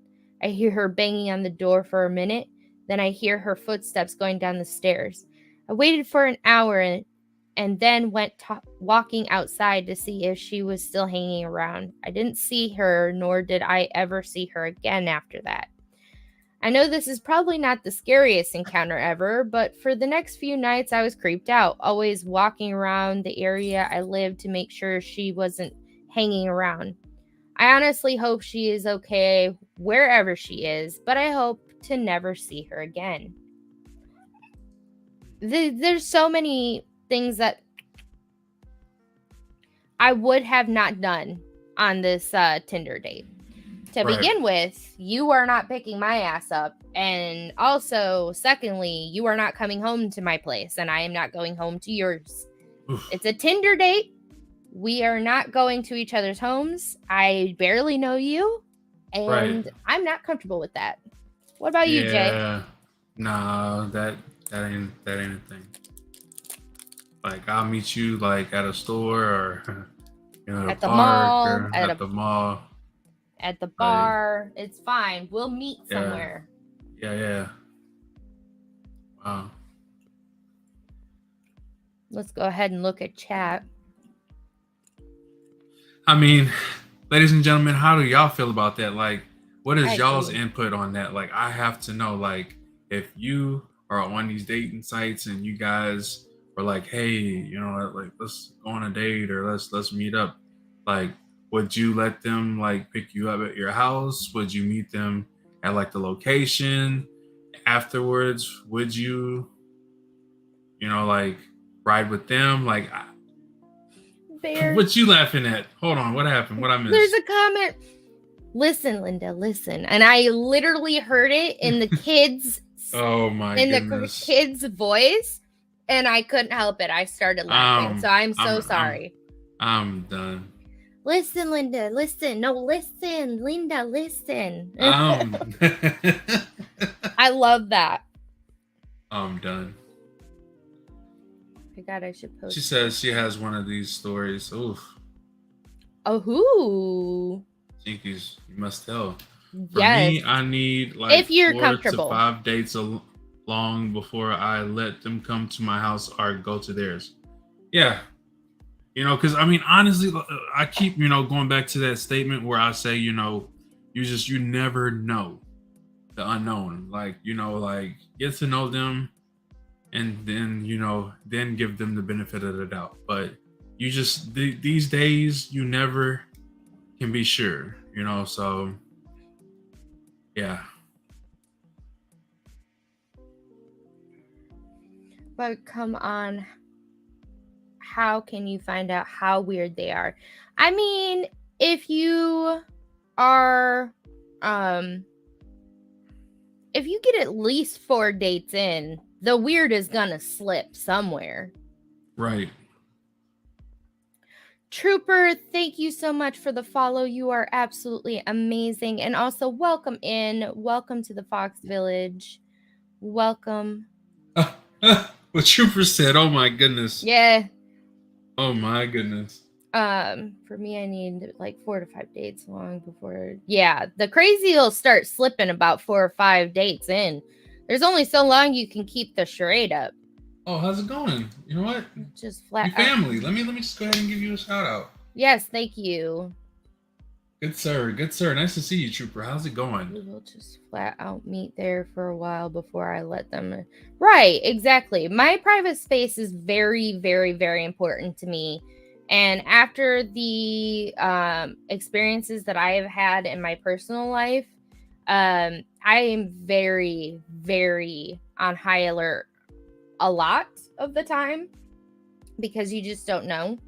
Speaker 2: I hear her banging on the door for a minute. Then I hear her footsteps going down the stairs. I waited for an hour and then went walking outside to see if she was still hanging around. I didn't see her, nor did I ever see her again after that. I know this is probably not the scariest encounter ever, but for the next few nights I was creeped out, always walking around the area I lived to make sure she wasn't hanging around. I honestly hope she is okay wherever she is, but I hope to never see her again. There's so many things that I would have not done on this Tinder date. To begin with, you are not picking my ass up. And also, secondly, you are not coming home to my place, and I am not going home to yours. Oof. It's a Tinder date. We are not going to each other's homes. I barely know you, and I'm not comfortable with that. What about you, Jay?
Speaker 1: No, that ain't a thing. Like, I'll meet you like at a store or
Speaker 2: at the mall,
Speaker 1: or at the mall.
Speaker 2: At the bar, it's fine. We'll meet somewhere.
Speaker 1: Yeah. Wow.
Speaker 2: Let's go ahead and look at chat.
Speaker 1: I mean, ladies and gentlemen, how do y'all feel about that? Like, what is y'all's input on that? Like, I have to know, like, if you are on these dating sites and you guys are like, hey, like, let's go on a date or let's meet up. Like, would you let them like pick you up at your house? Would you meet them at like the location afterwards? Would you, like ride with them? Like, what you laughing at? Hold on, what happened? What I missed?
Speaker 2: There's a comment. Listen, Linda, listen. And I literally heard it in the kids' the kids' voice, and I couldn't help it. I started laughing. So I'm so sorry.
Speaker 1: I'm done.
Speaker 2: Listen, Linda, listen. No, listen, Linda, listen. I love that.
Speaker 1: I'm done.
Speaker 2: I God, I should post.
Speaker 1: She says she has one of these stories. Oof.
Speaker 2: Oh, who?
Speaker 1: Jinkies, you must tell. For me, I need like
Speaker 2: if you're
Speaker 1: 4
Speaker 2: comfortable.
Speaker 1: to 5 dates long before I let them come to my house or go to theirs. Yeah. Because I mean, honestly, I keep, going back to that statement where I say, you never know the unknown. Like, like get to know them and then, then give them the benefit of the doubt. But you just, these days, you never can be sure, so yeah.
Speaker 2: But come on. How can you find out how weird they are? I mean, if you are, if you get at least 4 dates in, the weird is gonna slip somewhere.
Speaker 1: Right.
Speaker 2: Trooper, thank you so much for the follow. You are absolutely amazing. And also, welcome in. Welcome to the Fox Village. Welcome.
Speaker 1: What Trooper said, oh my goodness.
Speaker 2: Yeah.
Speaker 1: Oh my goodness.
Speaker 2: For me, I need like 4 to 5 dates long before. Yeah, the crazy will start slipping about 4 or 5 dates in. There's only so long you can keep the charade up.
Speaker 1: Oh, how's it going? You know what?
Speaker 2: Just flat.
Speaker 1: Your family. Let me just go ahead and give you a shout out.
Speaker 2: Yes, thank you.
Speaker 1: Good sir. Good sir. Nice to see you, Trooper. How's it going?
Speaker 2: We will just flat out meet there for a while before I let them. Right, exactly. My private space is very, very, very important to me. And after the experiences that I have had in my personal life, I am very, very on high alert a lot of the time because you just don't know.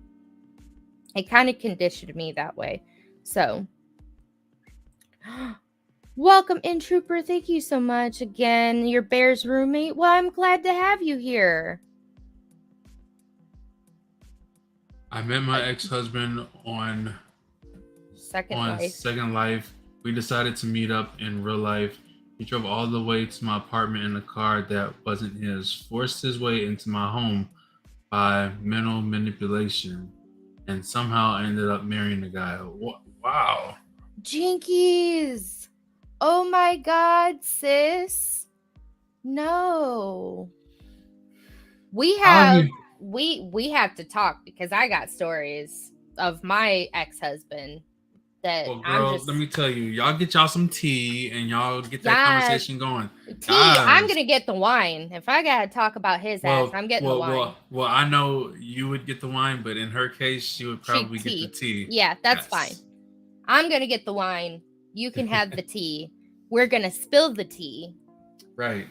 Speaker 2: It kind of conditioned me that way. So, welcome in, Trooper. Thank you so much again. Your Bears roommate. Well, I'm glad to have you here.
Speaker 1: I met my ex-husband on Second Life. We decided to meet up in real life. He drove all the way to my apartment in a car that wasn't his, forced his way into my home by mental manipulation, and somehow ended up marrying the guy. Wow.
Speaker 2: Jinkies. Oh my God, sis. No. We have to talk because I got stories of my ex-husband that
Speaker 1: well, girl, let me tell you, y'all get y'all some tea and y'all get that conversation going.
Speaker 2: Tea, I'm gonna get the wine. If I gotta talk about his ass, I'm getting the wine.
Speaker 1: Well, I know you would get the wine, but in her case, she would probably get the tea.
Speaker 2: Yeah, that's fine. I'm gonna get the wine. You can have the tea. We're gonna spill the tea.
Speaker 1: Right.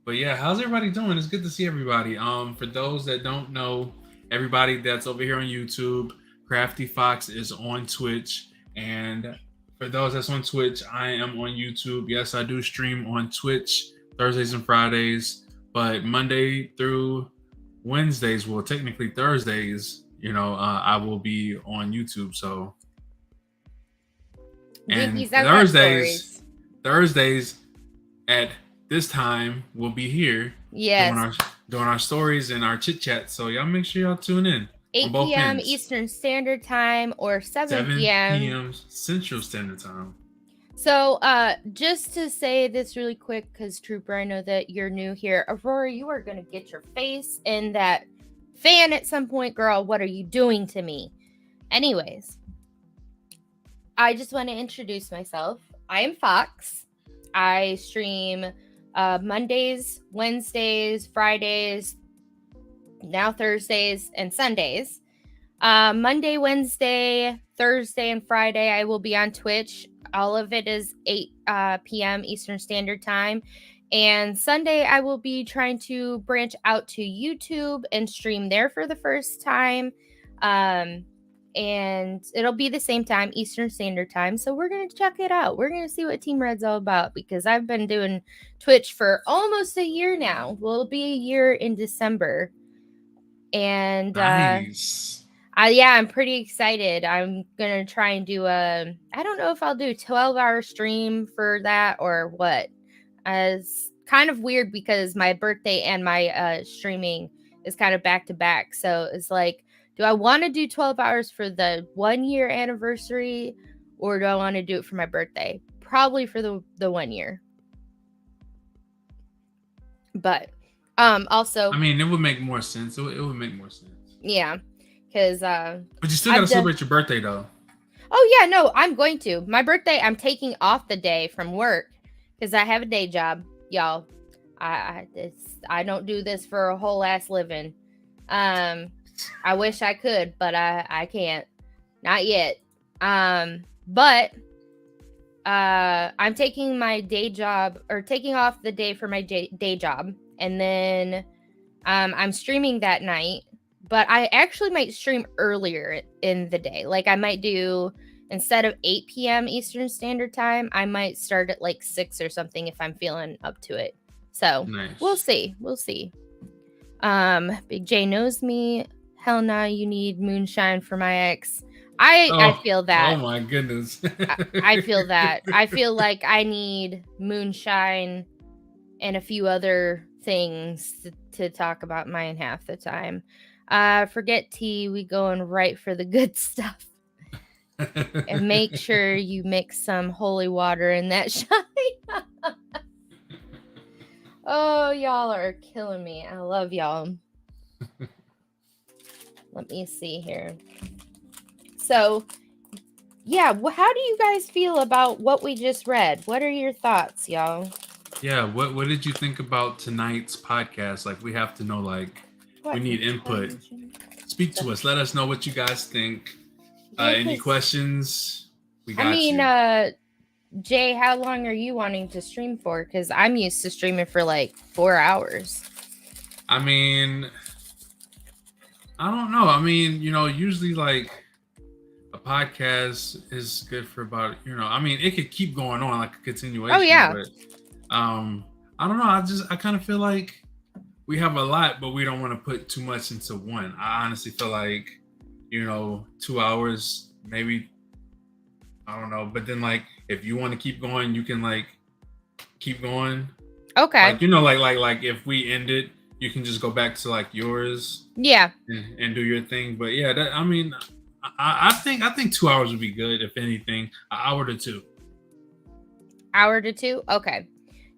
Speaker 1: But yeah, how's everybody doing? It's good to see everybody. For those that don't know, everybody that's over here on YouTube, Crafty Fox is on Twitch. And for those that's on Twitch, I am on YouTube. Yes, I do stream on Twitch Thursdays and Fridays, but Monday through Wednesdays, well, technically Thursdays, I will be on YouTube. So, and Thursdays at this time we'll be here.
Speaker 2: Yes.
Speaker 1: Doing our stories and our chit chat. So y'all make sure y'all tune in.
Speaker 2: 8 p.m. Eastern Standard Time or 7 p.m.
Speaker 1: Central Standard Time.
Speaker 2: So just to say this really quick, because Trooper, I know that you're new here. Aurora, you are going to get your face in that fan at some point, girl. What are you doing to me? Anyways, I just want to introduce myself. I am Fox. I stream Mondays, Wednesdays, Fridays, now Thursdays and Sundays. Monday, Wednesday, Thursday, and Friday, I will be on Twitch. All of it is 8 p.m. Eastern Standard Time. And Sunday, I will be trying to branch out to YouTube and stream there for the first time. And it'll be the same time, Eastern Standard Time. So we're going to check it out. We're going to see what Team Red's all about because I've been doing Twitch for almost a year now. Well, it'll be a year in December. And
Speaker 1: nice.
Speaker 2: I'm pretty excited. I'm going to try and do I don't know if I'll do a 12-hour stream for that or what. It's kind of weird because my birthday and my streaming is kind of back to back. So it's like, do I want to do 12 hours for the 1 year anniversary or do I want to do it for my birthday? Probably for the 1 year. But also,
Speaker 1: I mean, it would make more sense. It would make more sense.
Speaker 2: Yeah, because
Speaker 1: but you still gotta celebrate your birthday though.
Speaker 2: Oh yeah, no, I'm going to. My birthday, I'm taking off the day from work because I have a day job, y'all. I don't do this for a whole ass living. I wish I could, but I can't. Not yet. But I'm taking my day job or taking off the day for my day job. And then I'm streaming that night. But I actually might stream earlier in the day. Like I might do, instead of 8 p.m. Eastern Standard Time, I might start at like 6 or something if I'm feeling up to it. So we'll
Speaker 1: Nice.
Speaker 2: see. We'll see. Big J knows me. Hell nah, you need moonshine for my ex. I
Speaker 1: Oh,
Speaker 2: feel
Speaker 1: oh
Speaker 2: that.
Speaker 1: my goodness.
Speaker 2: I feel that. I feel like I need moonshine and a few other things to talk about mine half the time. Forget tea. We going right for the good stuff. And make sure you mix some holy water in that shine. Oh, y'all are killing me. I love y'all. Let me see here. So, yeah, how do you guys feel about what we just read? What are your thoughts, y'all?
Speaker 1: Yeah, what did you think about tonight's podcast? Like, we have to know, like, we need input. Speak to us. Let us know what you guys think. Any questions? We got you.
Speaker 2: Jay, how long are you wanting to stream for? Because I'm used to streaming for like 4 hours.
Speaker 1: I mean, I don't know. I mean, usually like a podcast is good for about, I mean, it could keep going on like a continuation.
Speaker 2: Oh, yeah.
Speaker 1: But I don't know. I kind of feel like we have a lot, but we don't want to put too much into one. I honestly feel like, 2 hours, maybe, I don't know. But then like, if you want to keep going, you can like keep going.
Speaker 2: Okay.
Speaker 1: Like, like if we end it, you can just go back to like yours.
Speaker 2: Yeah.
Speaker 1: And do your thing. But yeah, I mean, I think 2 hours would be good. If anything, an hour to 2.
Speaker 2: Hour to 2? Okay.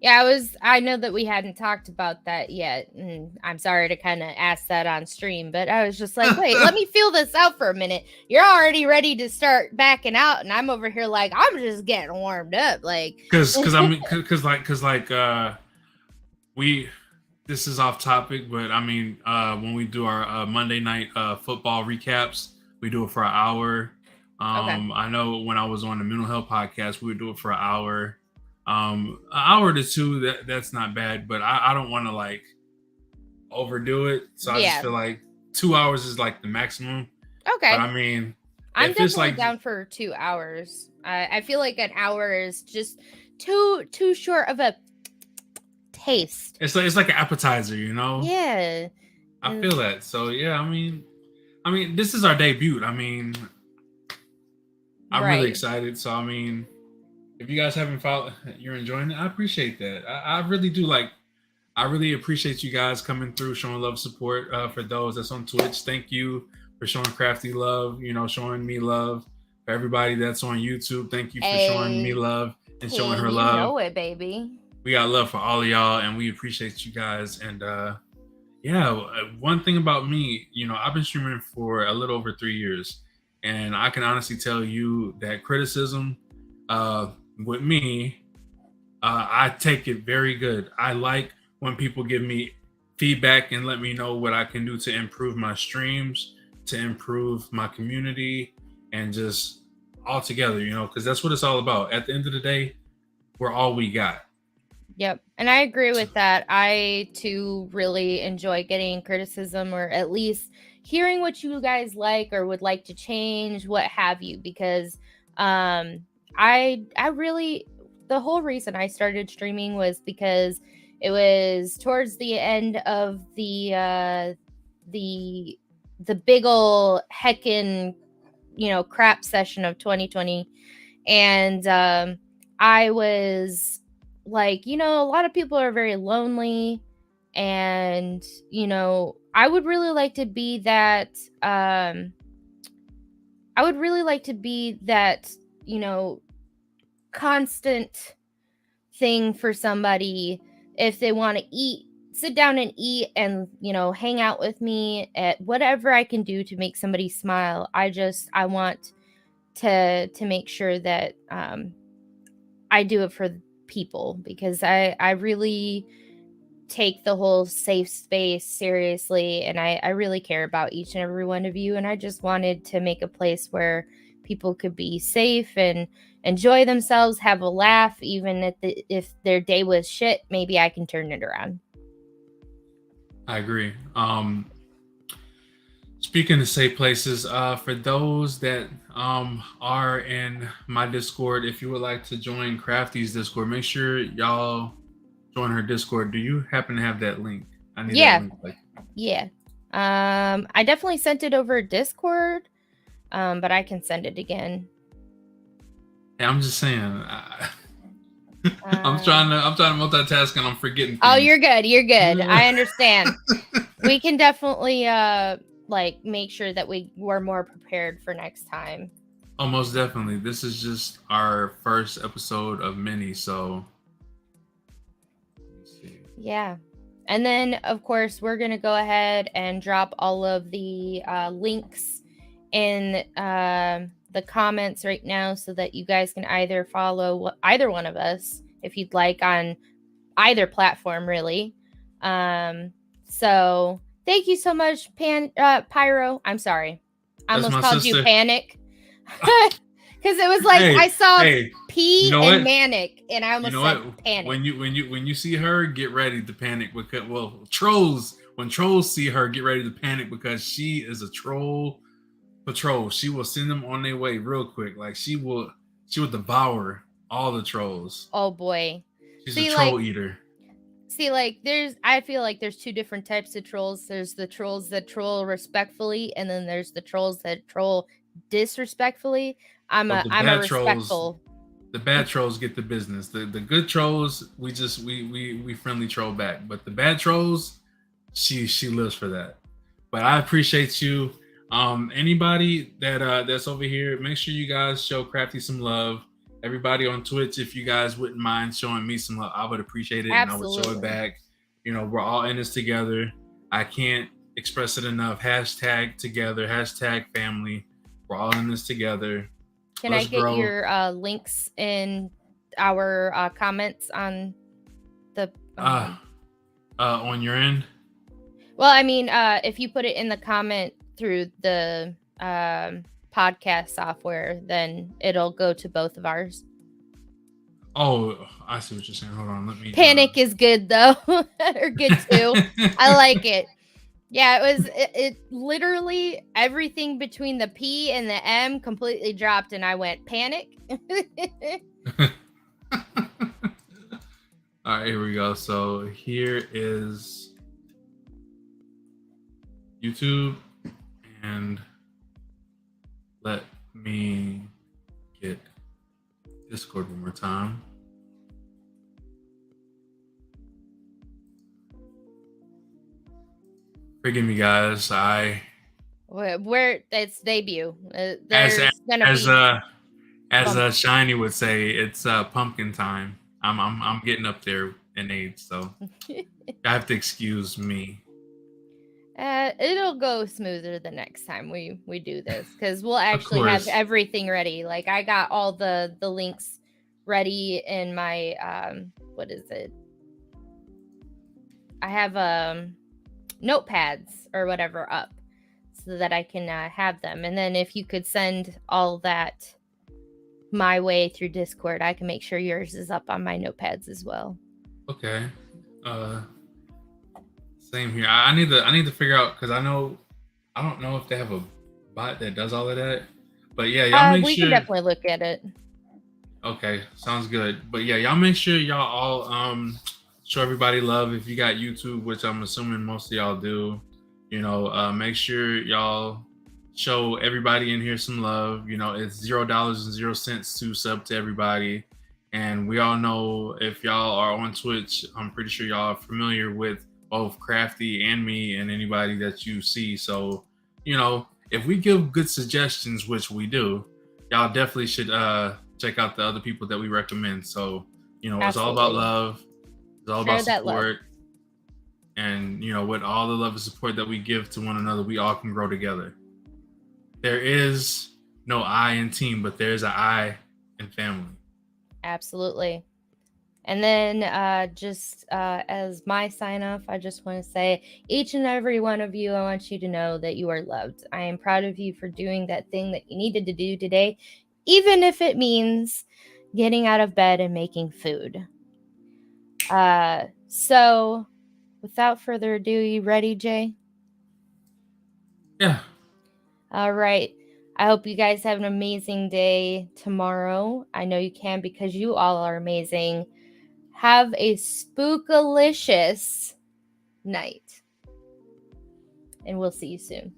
Speaker 2: Yeah, I know that we hadn't talked about that yet. And I'm sorry to kind of ask that on stream, but I was just like, wait, let me feel this out for a minute. You're already ready to start backing out. And I'm over here like, I'm just getting warmed up. Like,
Speaker 1: cause this is off topic, but I mean, when we do our Monday night football recaps, we do it for an hour.
Speaker 2: Okay.
Speaker 1: I know when I was on the mental health podcast, we would do it for an hour. An hour to 2, that's not bad, but I don't want to like overdo it. So I just feel like 2 hours is like the maximum.
Speaker 2: Okay.
Speaker 1: But I mean,
Speaker 2: I'm definitely down for 2 hours. I feel like an hour is just too short of a taste.
Speaker 1: It's like an appetizer,
Speaker 2: Yeah.
Speaker 1: I feel that. So yeah, I mean, this is our debut. I mean, I'm really excited. So I mean, if you guys haven't followed, you're enjoying it, I appreciate that. I really do. Like, I really appreciate you guys coming through, showing love, support. For those that's on Twitch, thank you for showing Crafty love. Showing me love. For everybody that's on YouTube, thank you for showing me love and showing her love.
Speaker 2: You know it, baby.
Speaker 1: We got love for all of y'all, and we appreciate you guys. And yeah, one thing about me, I've been streaming for a little over 3 years, and I can honestly tell you that criticism, with me, I take it very good. I like when people give me feedback and let me know what I can do to improve my streams, to improve my community, and just all together, because that's what it's all about. At the end of the day, we're all we got.
Speaker 2: Yep. And I agree with that. I too really enjoy getting criticism, or at least hearing what you guys like or would like to change, what have you, because I really, the whole reason I started streaming was because it was towards the end of the big ol' heckin', crap session of 2020. And I was like, a lot of people are very lonely, and I would really like to be that constant thing for somebody if they want to sit down and eat and hang out with me at whatever I can do to make somebody smile. I want to make sure that I do it for people, because I really take the whole safe space seriously, and I really care about each and every one of you, and I just wanted to make a place where people could be safe and enjoy themselves, have a laugh, even if their day was shit. Maybe I can turn it around.
Speaker 1: I agree. Speaking of safe places, for those that are in my Discord, if you would like to join Crafty's Discord, make sure y'all join her Discord. Do you happen to have that link? I need
Speaker 2: Yeah.
Speaker 1: that link. Like,
Speaker 2: yeah. I definitely sent it over Discord, but I can send it again.
Speaker 1: hey, I'm just saying. I'm trying to multitask and I'm forgetting things.
Speaker 2: Oh, you're good. You're good. I understand. We can definitely like make sure that we're more prepared for next time.
Speaker 1: Oh, most definitely. This is just our first episode of many, so let's see.
Speaker 2: Yeah. And then, of course, we're going to go ahead and drop all of the links in the comments right now so that you guys can either follow either one of us if you'd like on either platform, really. So thank you so much, Pyro. I'm sorry. I almost called you Panic. Because it was like I saw P and Manic, and I almost said Panic.
Speaker 1: When you see her, get ready to panic because when trolls see her, get ready to panic because she is a troll patrol. She will send them on their way real quick. Like she will devour all the trolls.
Speaker 2: Oh boy,
Speaker 1: she's a troll eater.
Speaker 2: See, like I feel like there's two different types of trolls. There's the trolls that troll respectfully, and then there's the trolls that troll disrespectfully. I'm a respectful.
Speaker 1: The bad trolls get the business. The good trolls, we friendly troll back. But the bad trolls, she lives for that. But I appreciate you. Anybody that's over here, make sure you guys show Crafty some love. Everybody on Twitch, if you guys wouldn't mind showing me some love, I would appreciate it.
Speaker 2: Absolutely.
Speaker 1: And I would show it back. You know, we're all in this together. I can't express it enough. # together, # family. We're all in this together.
Speaker 2: Can I get your links in our comments on the
Speaker 1: on your end?
Speaker 2: Well, I mean, if you put it in the comment through the podcast software, then it'll go to both of ours.
Speaker 1: Oh, I see what you're saying. Hold on, let me.
Speaker 2: Panic is good though, or good too. I like it. Yeah, it literally everything between the P and the M completely dropped, and I went panic.
Speaker 1: All right, here we go. So here is YouTube, and let me get Discord one more time. Forgive me, guys.
Speaker 2: Where it's debut.
Speaker 1: As Shiny would say, it's pumpkin time. I'm getting up there in age, so I have to excuse me.
Speaker 2: It'll go smoother the next time we do this because we'll actually have everything ready. Like I got all the links ready in my what is it? I have notepads or whatever up so that I can have them. And then if you could send all that my way through Discord, I can make sure yours is up on my notepads as well.
Speaker 1: Okay. Same here. I need to figure out because I don't know if they have a bot that does all of that. But yeah, y'all make sure. We
Speaker 2: can definitely look at it.
Speaker 1: Okay, sounds good. But yeah, y'all make sure y'all all show everybody love if you got YouTube, which I'm assuming most of y'all do. You know, make sure y'all show everybody in here some love. You know, it's $0.00 to sub to everybody. And we all know if y'all are on Twitch, I'm pretty sure y'all are familiar with both Crafty and me and anybody that you see. So, you know, if we give good suggestions, which we do, y'all definitely should check out the other people that we recommend. So, you know, It's all about love. It's all about support. And, you know, with all the love and support that we give to one another, we all can grow together. There is no I in team, but there's an I in family.
Speaker 2: Absolutely. And then just as my sign off, I just want to say each and every one of you, I want you to know that you are loved. I am proud of you for doing that thing that you needed to do today, even if it means getting out of bed and making food. So without further ado, you ready, Jay?
Speaker 1: Yeah.
Speaker 2: All right. I hope you guys have an amazing day tomorrow. I know you can because you all are amazing. Have a spookalicious night. And we'll see you soon.